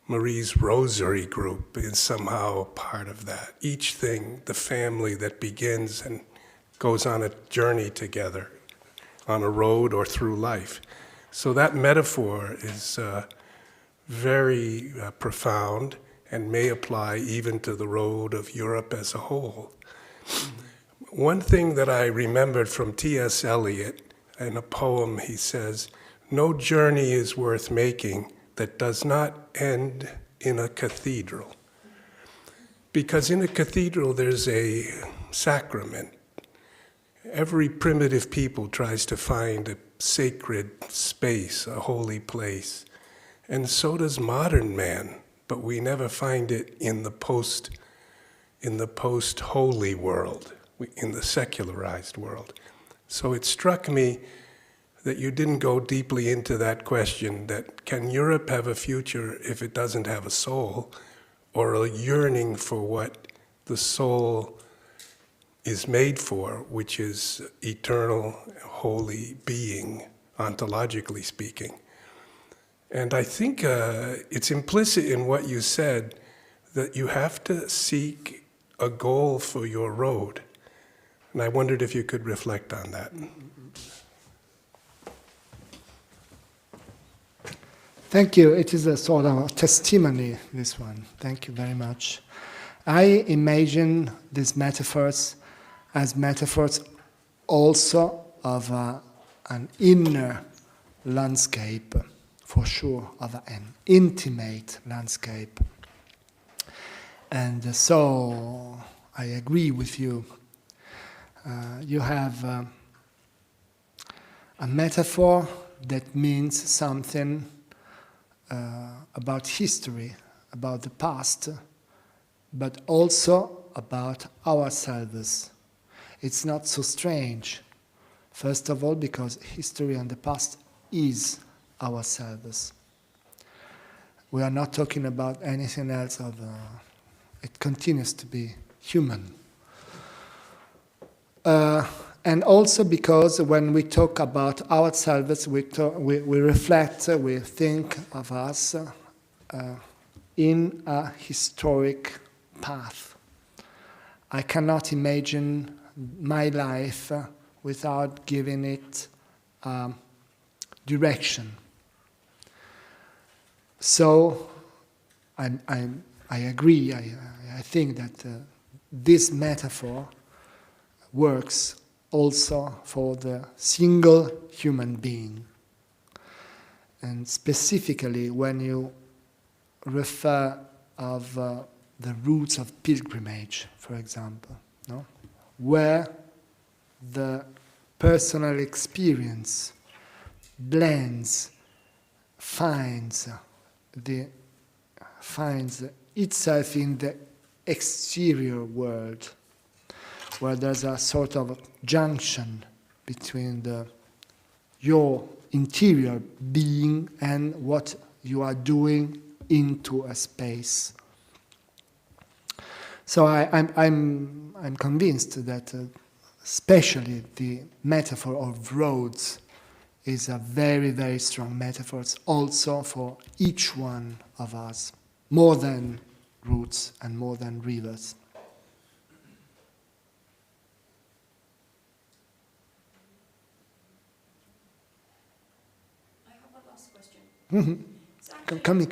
Marie's Rosary group is somehow part of that. Each thing, the family that begins and goes on a journey together, on a road or through life. So that metaphor is very profound and may apply even to the road of Europe as a whole. One thing that I remembered from T.S. Eliot, in a poem, he says, "No journey is worth making that does not end in a cathedral." Because in a cathedral there's a sacrament. Every primitive people tries to find a sacred space, a holy place. And so does modern man, but we never find it in the post-holy world, in the secularized world. So it struck me that you didn't go deeply into that question, that can Europe have a future if it doesn't have a soul, or a yearning for what the soul is made for, which is eternal, holy being, ontologically speaking. And I think it's implicit in what you said that you have to seek a goal for your road. And I wondered if you could reflect on that. Thank you. It is a sort of a testimony, this one. Thank you very much. I imagine these metaphors as metaphors also of an inner landscape, for sure, of an intimate landscape. And so I agree with you. You have a metaphor that means something about history, about the past, but also about ourselves. It's not so strange. First of all, because history and the past is ourselves. We are not talking about anything else. It continues to be human. And also because when we talk about ourselves, we reflect, we think of us in a historic path. I cannot imagine my life without giving it direction. So I agree, I think that this metaphor works also for the single human being. And specifically when you refer of the roots of pilgrimage, for example, no? Where the personal experience blends, finds itself in the exterior world, where there's a sort of junction between your interior being and what you are doing into a space. So I'm convinced that especially the metaphor of roads is a very, very strong metaphor also for each one of us, more than routes and more than rivers. I have one last question. Mm-hmm. Come here.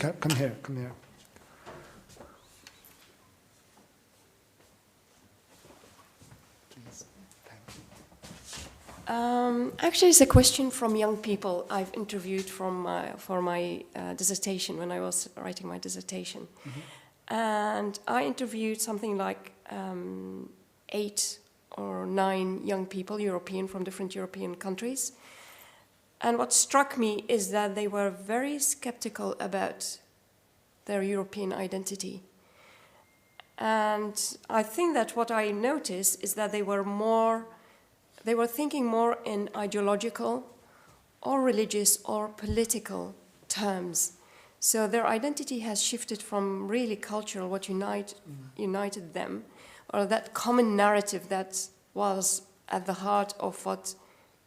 Please. Thank you. Actually, it's a question from young people I've interviewed for my dissertation, when I was writing my dissertation. Mm-hmm. And I interviewed something like 8 or 9 young people, European, from different European countries. And what struck me is that they were very skeptical about their European identity. And I think that what I noticed is that they were thinking more in ideological or religious or political terms. So their identity has shifted from really cultural, what united them, or that common narrative that was at the heart of what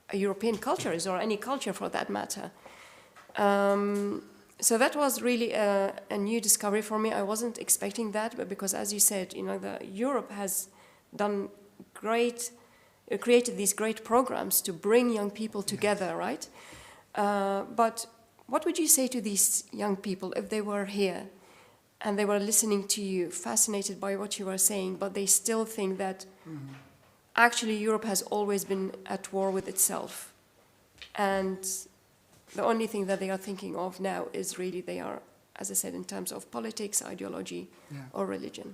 a European culture is, or any culture for that matter. So that was really a new discovery for me. I wasn't expecting that, but because, as you said, Europe has done created these great programs to bring young people together, right? But what would you say to these young people if they were here and they were listening to you, fascinated by what you were saying, but they still think that actually Europe has always been at war with itself, and the only thing that they are thinking of now is really they are, as I said, in terms of politics, ideology, or religion?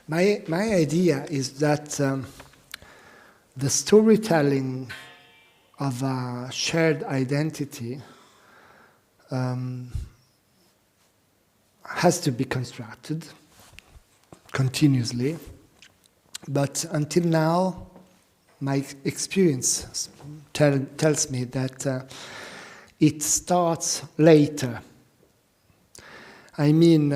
My idea is that the storytelling of a shared identity has to be constructed continuously, but until now, my experience tells me that it starts later. I mean,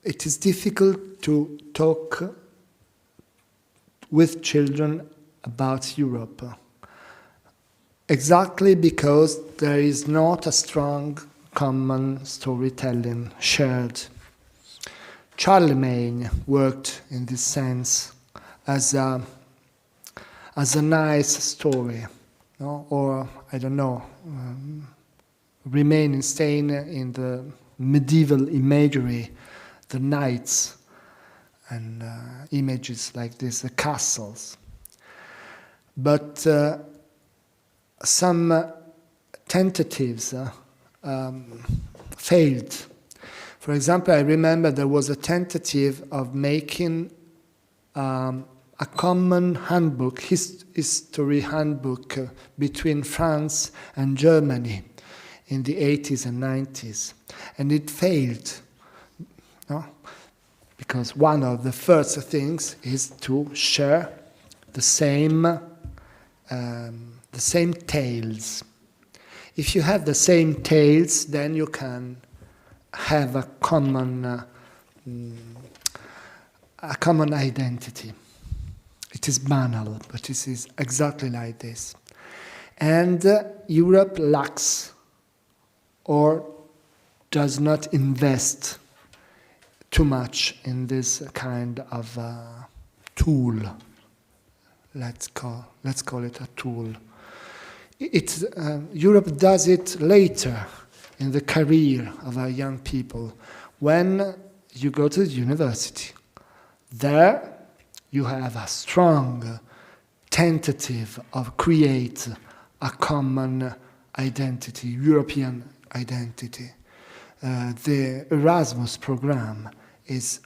it is difficult to talk with children about Europe, exactly because there is not a strong common storytelling shared. Charlemagne worked in this sense as a nice story, no? Or I don't know, staying in the medieval imagery, the knights and images like this, the castles. But some tentatives failed. For example, I remember there was a tentative of making a common handbook, history handbook between France and Germany in the 80s and 90s. And it failed, no? Because one of the first things is to share the same tales. If you have the same tales, then you can have a common a common identity. It is banal, but it is exactly like this. And Europe lacks or does not invest too much in this kind of tool. Let's call it a tool. Europe does it later in the career of our young people when you go to the university. There you have a strong tentative of create a common identity, European identity. The Erasmus program is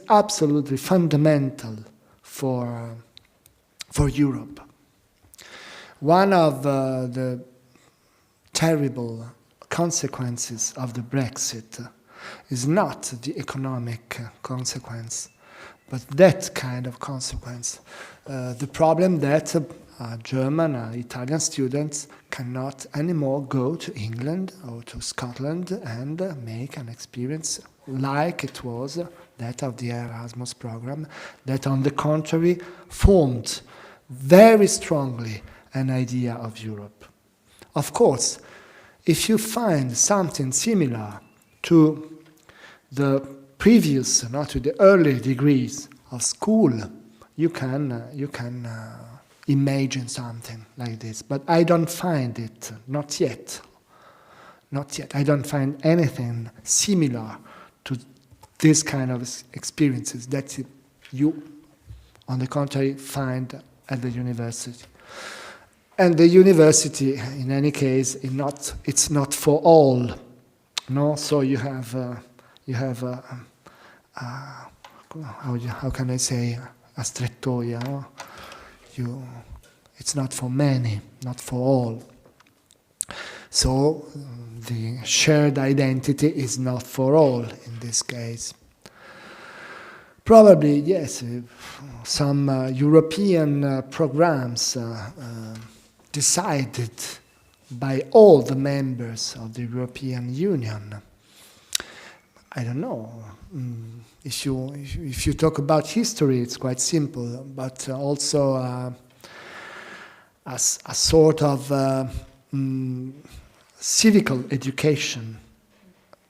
absolutely fundamental for Europe. One of the terrible consequences of the Brexit is not the economic consequence, but that kind of consequence. The problem that German or Italian students cannot anymore go to England or to Scotland and make an experience like it was that of the Erasmus program, that on the contrary formed very strongly an idea of Europe. Of course, if you find something similar to the previous, to the early degrees of school, you can imagine something like this. But I don't find it, not yet. I don't find anything similar to this kind of experiences that you, on the contrary, find at the university. And the university, in any case, it's not for all. No, so you have how can I say, a strettoia. No? It's not for many, not for all. So the shared identity is not for all in this case. Probably, yes, some European programs decided by all the members of the European Union. I don't know. If you talk about history, it's quite simple, but also a sort of civical education,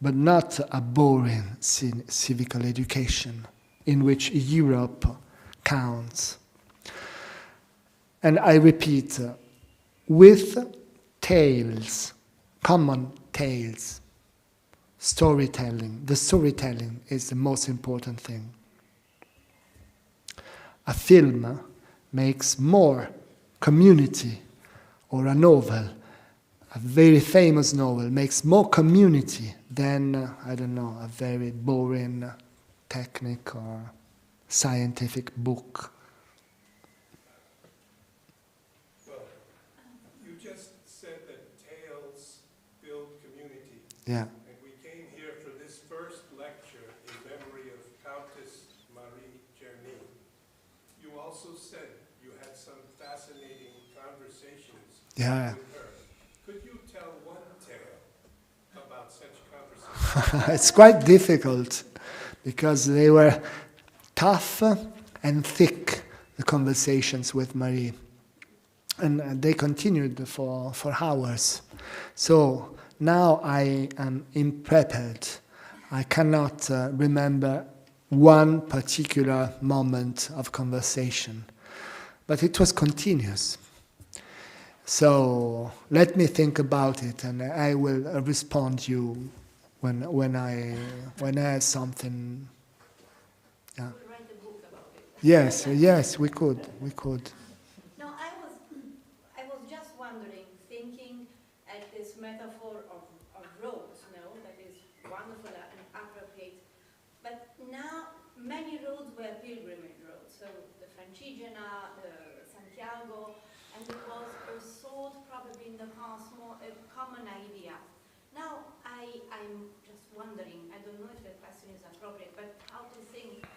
but not a boring civical education in which Europe counts. And I repeat, with tales, common tales, storytelling. The storytelling is the most important thing. A film makes more community, or a novel, a very famous novel, makes more community than, a very boring technique or scientific book. You just said that tales build community. Yeah. And we came here for this first lecture in memory of Countees Marie Czernin. You also said you had some fascinating conversations with her. Could you tell one tale about such conversations? It's quite difficult because they were tough and thick, the conversations with Marie. And they continued for hours. So now I am unprepared. I cannot remember one particular moment of conversation, but it was continuous. So let me think about it, and I will respond you when I have something. Yeah. We'll write a book about it. Yes, we could. No, I was just wondering, thinking at this metaphor of roads, that is wonderful and appropriate. But now many roads were pilgrimage roads, so the Francigena, the Santiago, and it was a sort, probably in the past, more a common idea. Now I'm just wondering, I don't know if the question is appropriate, but how to think.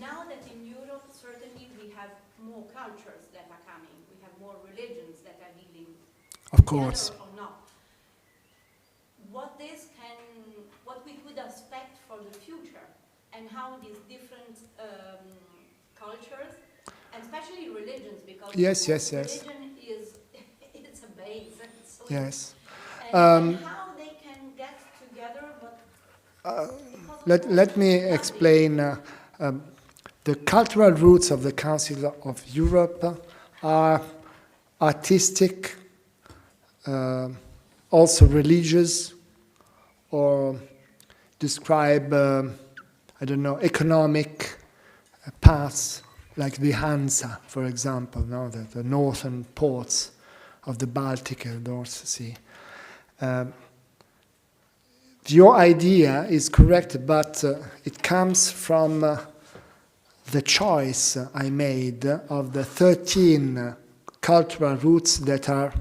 Now that in Europe, certainly we have more cultures that are coming, we have more religions that are dealing Of course. together or not. What we could expect for the future, and how these different cultures, and especially religions, because Yes. religion is it's a base. So Yes. and how they can get together, but Let me explain. The cultural roots of the Council of Europe are artistic, also religious, or describe, economic paths, like the Hansa, for example, no? the northern ports of the Baltic and North Sea. Your idea is correct, but it comes from the choice I made of the 13 cultural roots that are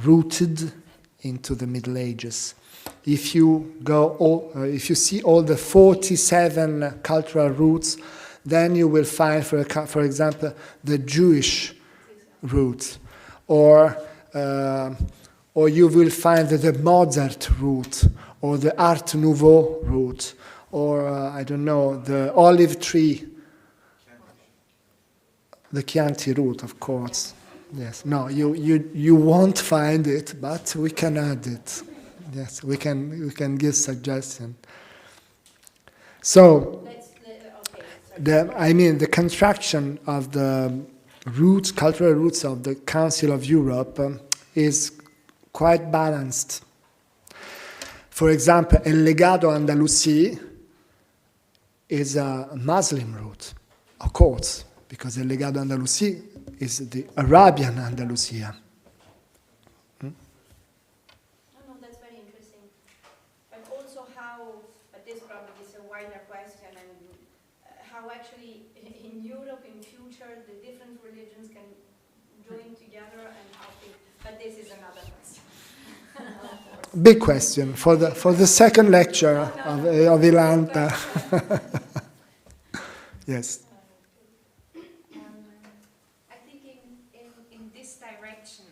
rooted into the Middle Ages. If you see all the 47 cultural roots, then you will find, for example, the Jewish root, or you will find the Mozart root, or the Art Nouveau root, or the olive tree, the Chianti root, of course. Yes, no, you won't find it, but we can add it. Yes, we can give suggestion. So, the construction of the roots, cultural roots of the Council of Europe is quite balanced. For example, El Legado Andalusí is a Muslim root, of course, because El Legado Andalusí is the Arabian Andalusia. No, that's very interesting. But also but this probably is a wider question, and how actually in Europe in future the different religions can join together and how but this is another question. Big question for the second lecture of Ilanta. Yes. I think in this direction,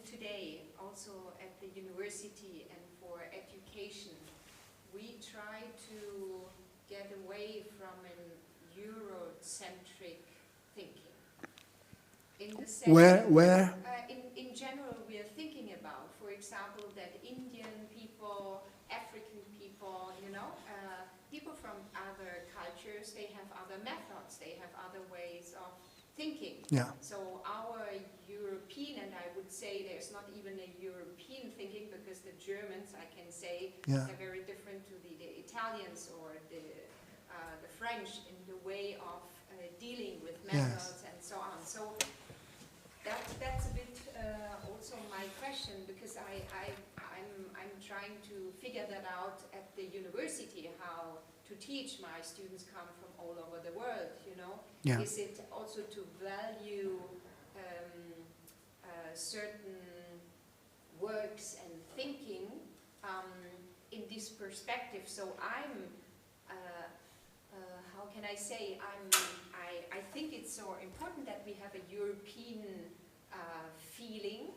today also at the university and for education, we try to get away from an Eurocentric thinking. In the sense Where? In general, we are thinking about, for example, that Indian people, African people, people from other cultures, they have other methods, they have other ways of thinking. Yeah. So our European, and I would say there's not even a European thinking, because the Germans, I can say, Yeah. are very different to the Italians or the French in the way of dealing with methods. Yes. And so on. So that's a bit also my question, because I'm trying to figure that out at the university, how to teach. My students come from all over the world, Yeah. Is it also to value certain works and thinking in this perspective? So how can I say, I think it's so important that we have a European feeling,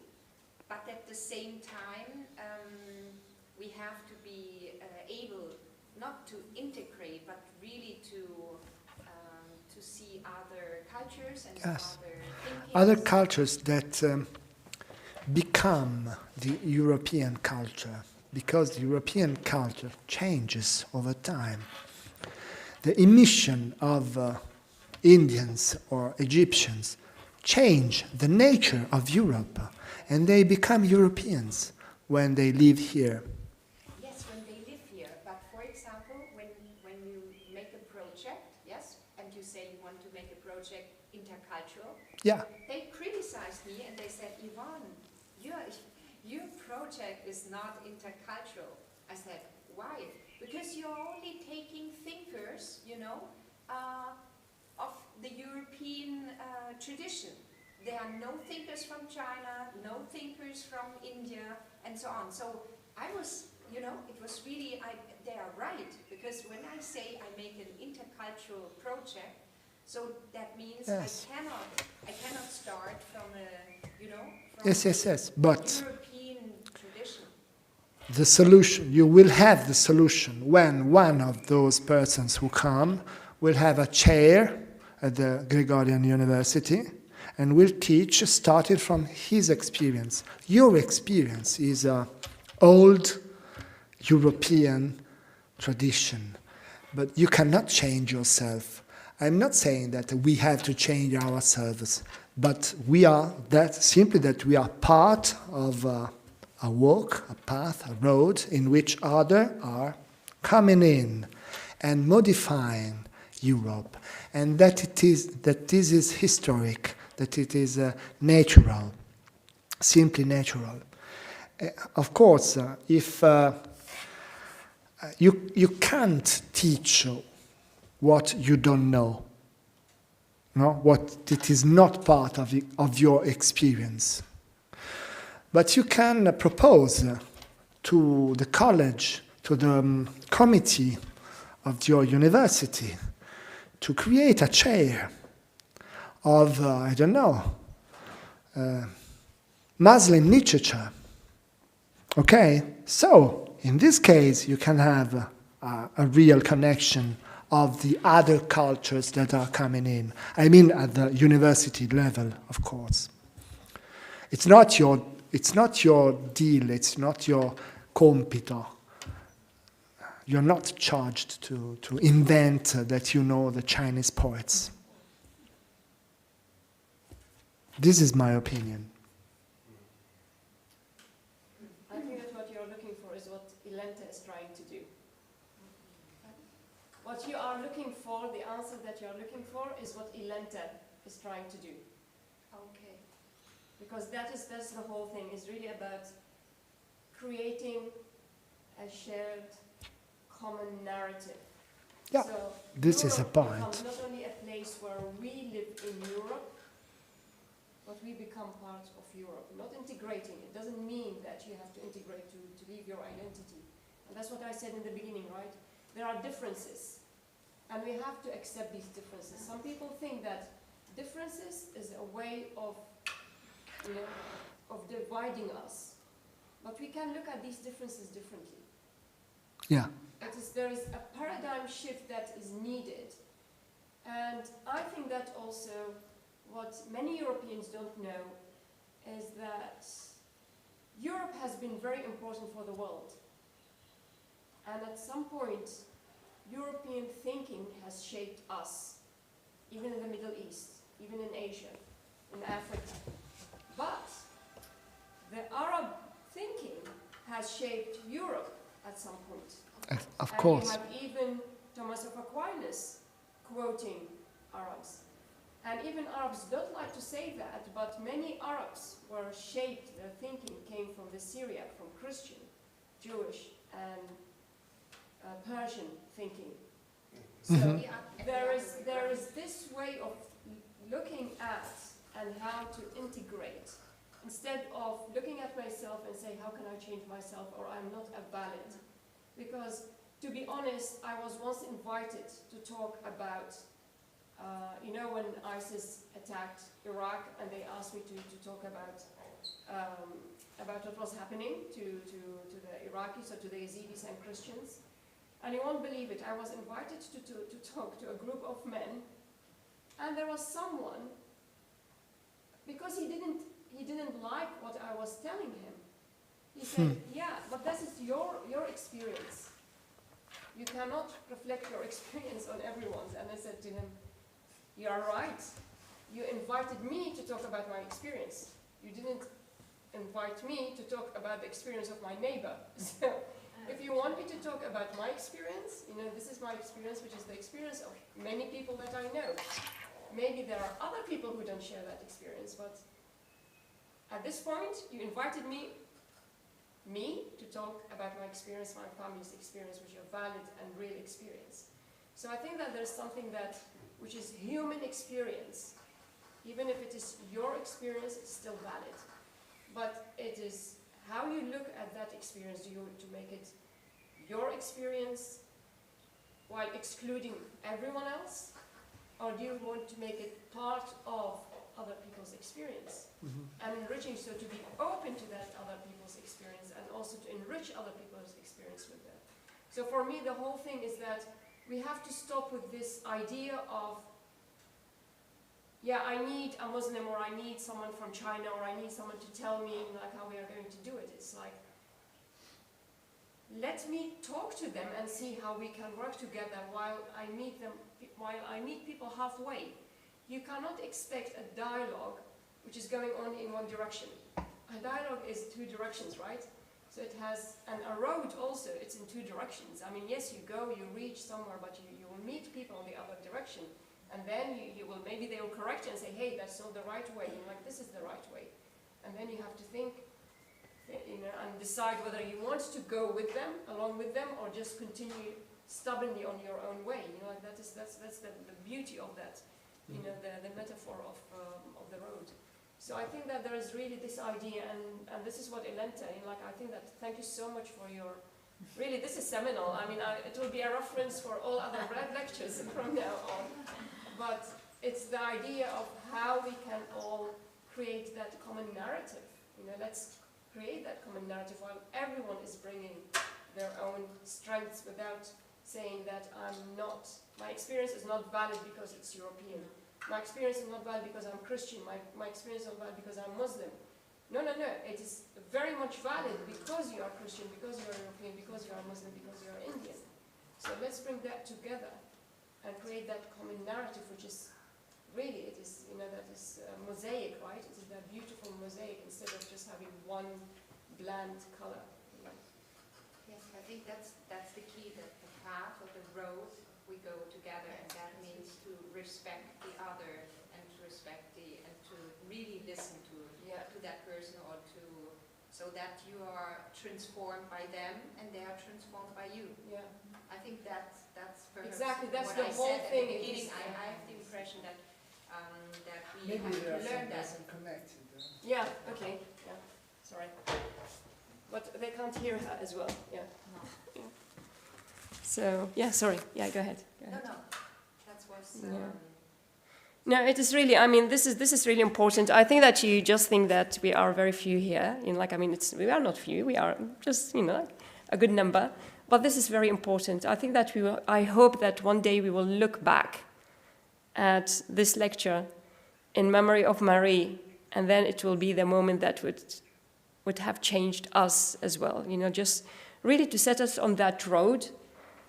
but at the same time we have to be able not to integrate, but really to see other cultures and Yes. other thinkings. Other cultures that become the European culture, because the European culture changes over time. The emission of Indians or Egyptians change the nature of Europe, and they become Europeans when they live here. Yes, when they live here. But for example, when you make a project, yes, and you say you want to make a project intercultural, Yeah. they criticized me and they said, Yvonne, your project is not intercultural. I said, why? Because you're only taking thinkers, of the European tradition. There are no thinkers from China, no thinkers from India, and so on. So I was, it was really, they are right, because when I say I make an intercultural project, so that means Yes. I cannot start from a, from Yes. But European tradition. the solution, you will have the solution when one of those persons who come will have a chair at the Gregorian University and will teach starting from his experience. Your experience is an old European tradition, but you cannot change yourself. I'm not saying that we have to change ourselves, but we are simply that we are part of a walk, a path, a road in which others are coming in and modifying Europe, and that this is historic, that it is natural, simply natural. Of course, if you can't teach what you don't know, no? What it is not part of your experience. But you can propose to the college, to the committee of your university, to create a chair of, Muslim literature. Okay? So, in this case, you can have a real connection of the other cultures that are coming in. I mean at the university level, of course. It's not your deal, it's not your compito. You're not charged to invent that you know the Chinese poets. This is my opinion. I think that what you're looking for is what Ilanta is trying to do. What you are looking for, the answer that you're looking for, is what Ilanta is trying to do. Okay. Because that's the whole thing, is really about creating a shared common narrative. Yeah, so this is a Europe point. becomes not only a place where we live in Europe, but we become part of Europe. Not integrating. It doesn't mean that you have to integrate to leave your identity. And that's what I said in the beginning, right? There are differences. And we have to accept these differences. Some people think that differences is a way of dividing us. But we can look at these differences differently. Yeah. There is a paradigm shift that is needed. And I think that also what many Europeans don't know is that Europe has been very important for the world. And at some point, European thinking has shaped us, even in the Middle East, even in Asia, in Africa. But the Arab thinking has shaped Europe at some point. Of course. And you have even Thomas of Aquinas quoting Arabs. And even Arabs don't like to say that, but many Arabs were shaped, their thinking came from the Syriac, from Christian, Jewish, and Persian thinking. So there is this way of looking at and how to integrate, instead of looking at myself and say, how can I change myself, or I'm not a valid. Because, to be honest, I was once invited to talk about, when ISIS attacked Iraq, and they asked me to talk about what was happening to the Iraqis, or to the Yazidis and Christians. And you won't believe it, I was invited to talk to a group of men, and there was someone, because he didn't like what I was telling him. He said, yeah, but this is your experience. You cannot reflect your experience on everyone's. And I said to him, you are right. You invited me to talk about my experience. You didn't invite me to talk about the experience of my neighbor. So if you want me to talk about my experience, this is my experience, which is the experience of many people that I know. Maybe there are other people who don't share that experience, but at this point, you invited me to talk about my experience, my family's experience, which are valid and real experience. So I think that there's something which is human experience. Even if it is your experience, it's still valid. But it is how you look at that experience. Do you want to make it your experience while excluding everyone else? Or do you want to make it part of other people's experience. And enriching, so to be open to that other people's experience and also to enrich other people's experience with that. So for me, the whole thing is that we have to stop with this idea of, yeah, I need a Muslim, or I need someone from China, or I need someone to tell me like how we are going to do it. It's like, let me talk to them and see how we can work together while I meet them, while I meet people halfway. You cannot expect a dialogue which is going on in one direction. A dialogue is two directions, right? So it has, and a road also, it's in two directions. I mean, yes, you go, you reach somewhere, but you will meet people in the other direction. And then you will, maybe they will correct you and say, hey, that's not the right way. You're like, this is the right way. And then you have to think, you know, and decide whether you want to go with them, along with them, or just continue stubbornly on your own way. You know, like that's the beauty of that, you know, the metaphor of the road. So I think that there is really this idea, and this is what Ilanta, you know, like I think that, thank you so much for your, really this is seminal. I mean, it will be a reference for all other lectures from now on. But it's the idea of how we can all create that common narrative. You know, let's create that common narrative while everyone is bringing their own strengths without saying that my experience is not valid because it's European. My experience is not valid because I'm Christian. My experience is not valid because I'm Muslim. No. It is very much valid because you are Christian, because you are European, because you are Muslim, because you are Indian. So let's bring that together and create that common narrative, which is really, it is, you know, that is mosaic, right? It is that beautiful mosaic instead of just having one bland color. Yes, I think that's the key, that the path or the road we go together, and that means to respect the other and to respect and to really listen to that person, or so that you are transformed by them and they are transformed by you. Yeah. I think that's perhaps exactly, that's what the I whole said thing. at the beginning. I have the impression that we Maybe have there to are learn some that. person connected. Yeah, okay, yeah, sorry. But they can't hear her as well, yeah. No. Yeah. So, yeah, sorry, yeah, go ahead. No, that was... No, it is really, I mean, this is really important. I think that you just think that we are very few here. You know, like, I mean, we are not few, we are just, you know, a good number. But this is very important. I think that I hope that one day we will look back at this lecture in memory of Marie, and then it will be the moment that would have changed us as well. You know, just really to set us on that road,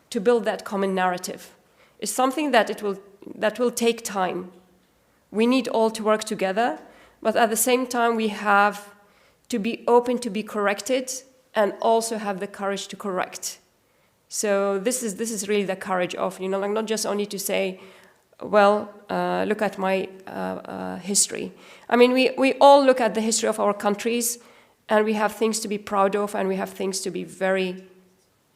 to build that common narrative. It's something that will take time. We need all to work together, but at the same time we have to be open to be corrected and also have the courage to correct. So this is really the courage of, you know, like not just only to say, well, look at my history. I mean, we all look at the history of our countries, and we have things to be proud of, and we have things to be very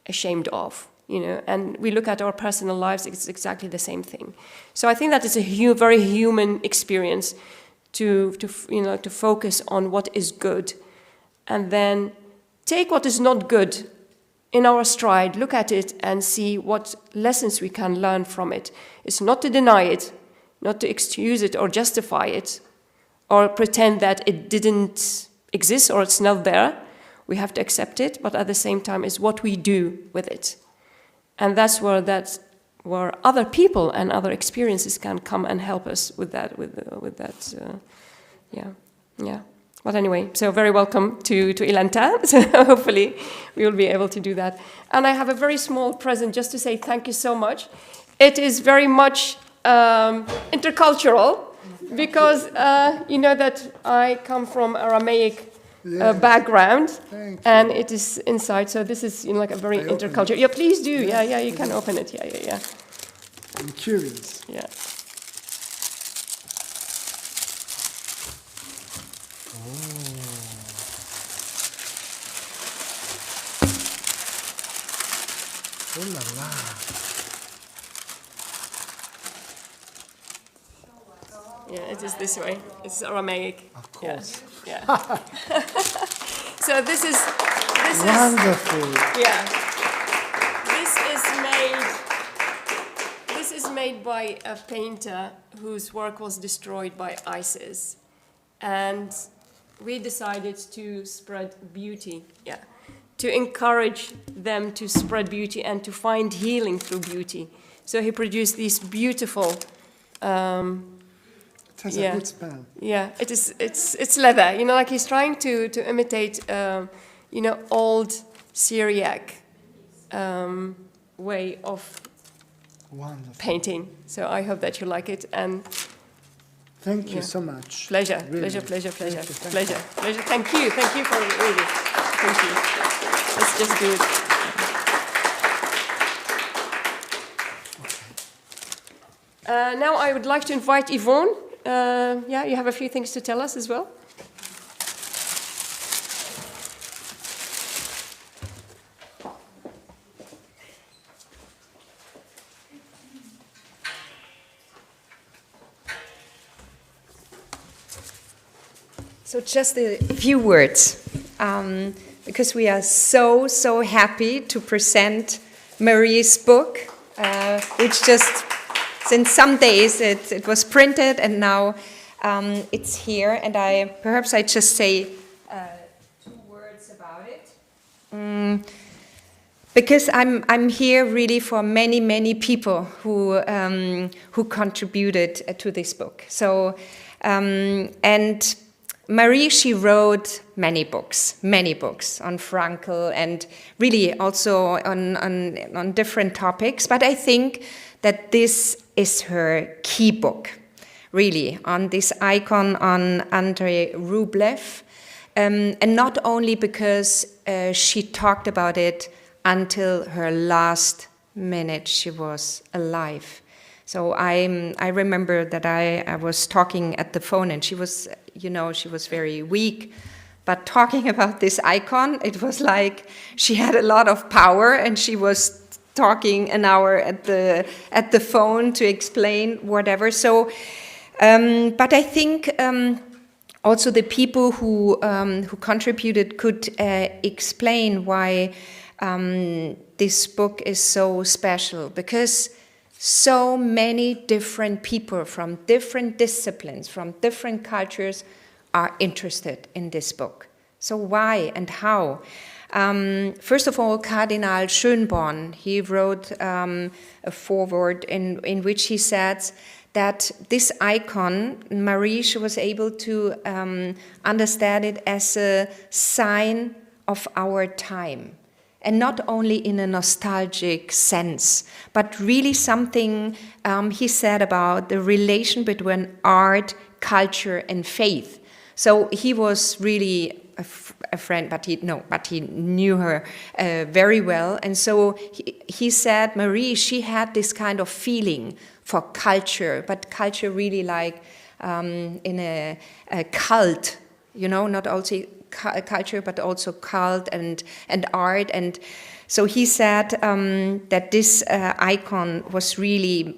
ashamed of. You know, and we look at our personal lives, it's exactly the same thing. So I think that is a very human experience to focus on what is good, and then take what is not good in our stride, look at it and see what lessons we can learn from it. It's not to deny it, not to excuse it or justify it, or pretend that it didn't exist or it's not there. We have to accept it, but at the same time, it's what we do with it. And that's where other people and other experiences can come and help us with that. Yeah. But anyway, so very welcome to Ilanta. So hopefully we will be able to do that. And I have a very small present just to say thank you so much. It is very much intercultural because you know that I come from Aramaic background, and it is inside. So this is, you know, like a very intercultural. Yeah, please do. Yeah, you can open it. Yeah. I'm curious. Yeah. Oh la la. Yeah, it is this way. It's Aramaic. Of course. Yeah. So this is Wonderful. yeah. This is made by a painter whose work was destroyed by ISIS. And we decided to spread beauty, to encourage them to spread beauty and to find healing through beauty. So he produced these beautiful. It has a good smell. Yeah, it's leather. You know, like he's trying to imitate, old Syriac way of Wonderful. painting. So I hope that you like it. And Thank you so much. pleasure, Really. pleasure. Thank you. Pleasure. Thank you for really. Thank you. Let's just do it. Now I would like to invite Yvonne. You have a few things to tell us as well. So just a few words, because we are so happy to present Marie's book, which just, since some days it was printed and now it's here, and perhaps I just say 2 words about it. Because I'm here really for many people who contributed to this book. So and Marie, she wrote many books on Frankl and really also on different topics. But I think that this is her key book, really, on this icon on Andrei Rublev. And not only because she talked about it until her last minute she was alive. So I remember that I was talking at the phone, and she was very weak. But talking about this icon, it was like she had a lot of power, and she was talking an hour at the phone to explain whatever. So, but I think also the people who contributed could explain why this book is so special, because so many different people from different disciplines, from different cultures are interested in this book. So why and how? First of all, Cardinal Schönborn, he wrote a foreword in which he said that this icon, Marie, she was able to understand it as a sign of our time. And not only in a nostalgic sense, but really something he said about the relation between art, culture, and faith. So he was really a friend, but he knew her very well. And so he said, Marie, she had this kind of feeling for culture, but culture really like in a cult, not also culture, but also cult and art. And so he said that this icon was really,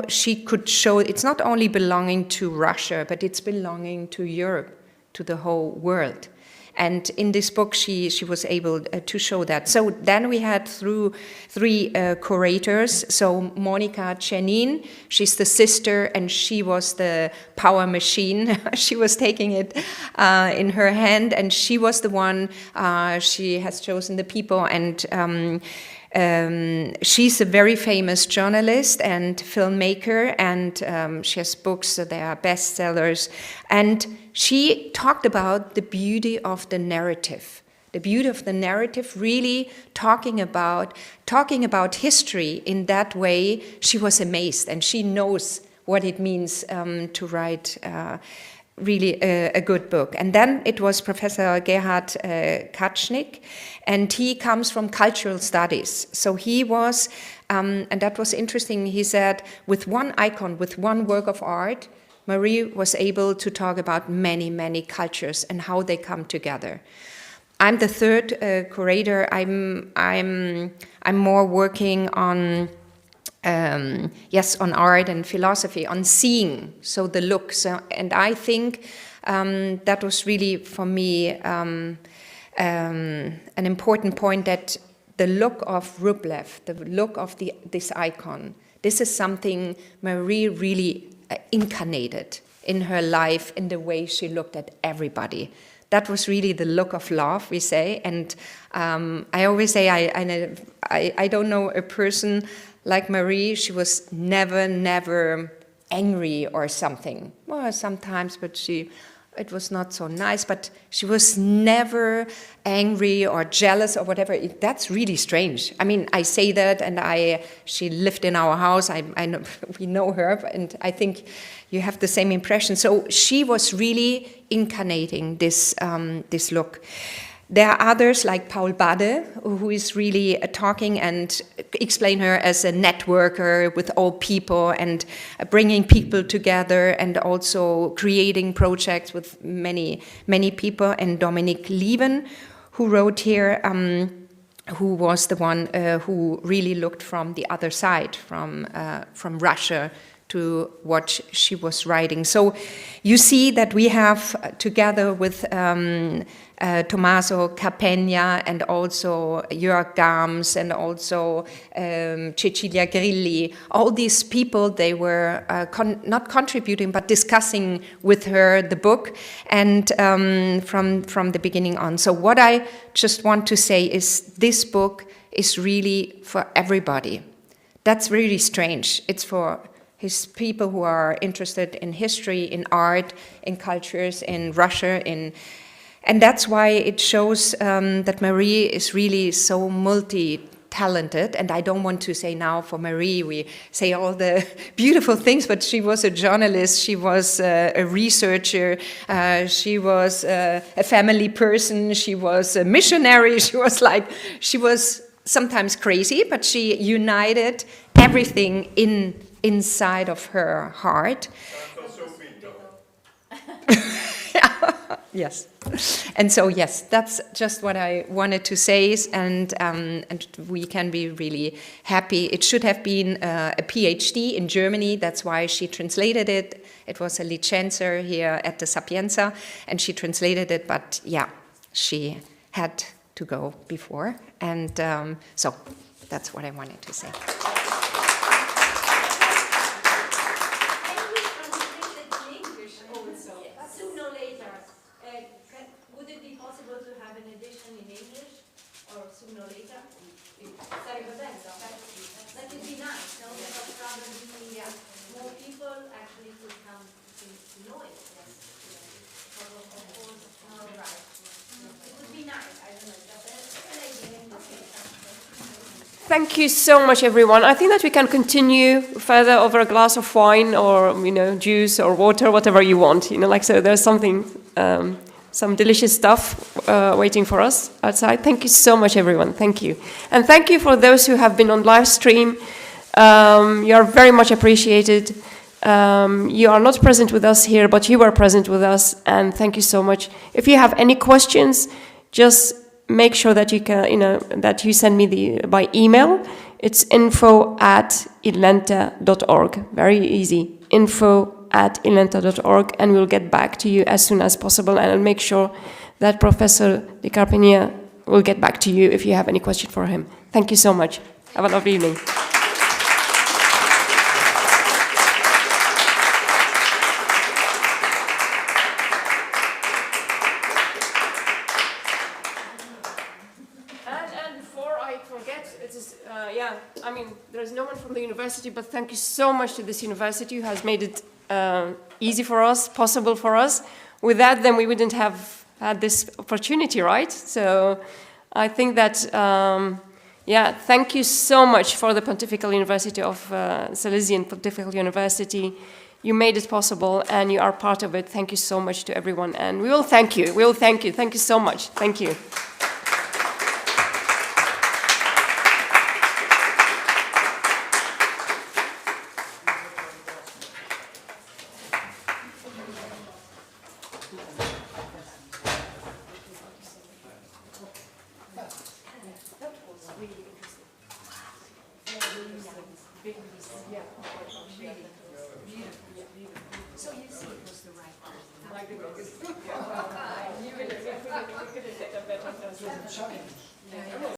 she could show it's not only belonging to Russia, but it's belonging to Europe, to the whole world. And in this book, she was able to show that. So then we had three curators. So Monica Czernin, she's the sister, and she was the power machine. She was taking it in her hand, and she was the one, she has chosen the people. And she's a very famous journalist and filmmaker, and she has books, they are bestsellers. And she talked about the beauty of the narrative. The beauty of the narrative, really talking about history in that way. She was amazed, and she knows what it means to write really a good book. And then it was Professor Gerhard Kacznik, and he comes from cultural studies. So he was, and that was interesting, he said, with one icon, with one work of art, Marie was able to talk about many cultures and how they come together. I'm the third curator. I'm more working on on art and philosophy, on seeing, so the look. So, and I think that was really for me an important point, that the look of Rublev, the look of this icon, This is something Marie really incarnated in her life, in the way she looked at everybody. That was really the look of love, we say. And I always say I don't know a person like Marie. She was never angry or something. Well, sometimes, but it was not so nice. But she was never angry or jealous or whatever. That's really strange. I mean, I say that, and she lived in our house. I know, we know her, and I think you have the same impression. So she was really incarnating this look. There are others like Paul Bade, who is really talking and explain her as a networker with all people and bringing people together and also creating projects with many people. And Dominique Lieven, who wrote here, who was the one who really looked from the other side, from Russia, to what she was writing. So you see that we have, together with Tommaso, Carpegna, and also Jörg Gams, and also Cecilia Grilli, all these people, they were not contributing, but discussing with her the book, and from the beginning on. So what I just want to say is this book is really for everybody. That's really strange. It's for his people who are interested in history, in art, in cultures, in Russia, and that's why it shows that Marie is really so multi-talented. And I don't want to say now for Marie, we say all the beautiful things, but she was a journalist, she was a researcher, she was a family person, she was a missionary, she was sometimes crazy, but she united everything inside of her heart. Yes. And so, yes, that's just what I wanted to say, and we can be really happy. It should have been a PhD in Germany. That's why she translated it. It was a Licenzer here at the Sapienza, and she translated it, but yeah, she had to go before. And so that's what I wanted to say. That would be nice, no? Because probably more people actually could come to know it. Right. It would be nice, I don't know. Thank you so much, everyone. I think that we can continue further over a glass of wine or, juice or water, whatever you want. So there's something, some delicious stuff waiting for us outside. Thank you so much, everyone. Thank you. And thank you for those who have been on live stream. You are very much appreciated. You are not present with us here, but you are present with us, and thank you so much. If you have any questions, just make sure that you can, that you send me by email. It's info@ilanta.org. Very easy. info@ilanta.org, and we'll get back to you as soon as possible. And I'll make sure that Professor de Carpegna will get back to you if you have any question for him. Thank you so much. Have a lovely evening. There's no one from the university, but thank you so much to this university who has made it easy for us, possible for us. With that, then we wouldn't have had this opportunity, right? So I think that, thank you so much for the Pontifical University of Silesian Pontifical University. You made it possible, and you are part of it. Thank you so much to everyone, and we will thank you. We will thank you. Thank you so much. Thank you. So you see it was the right one.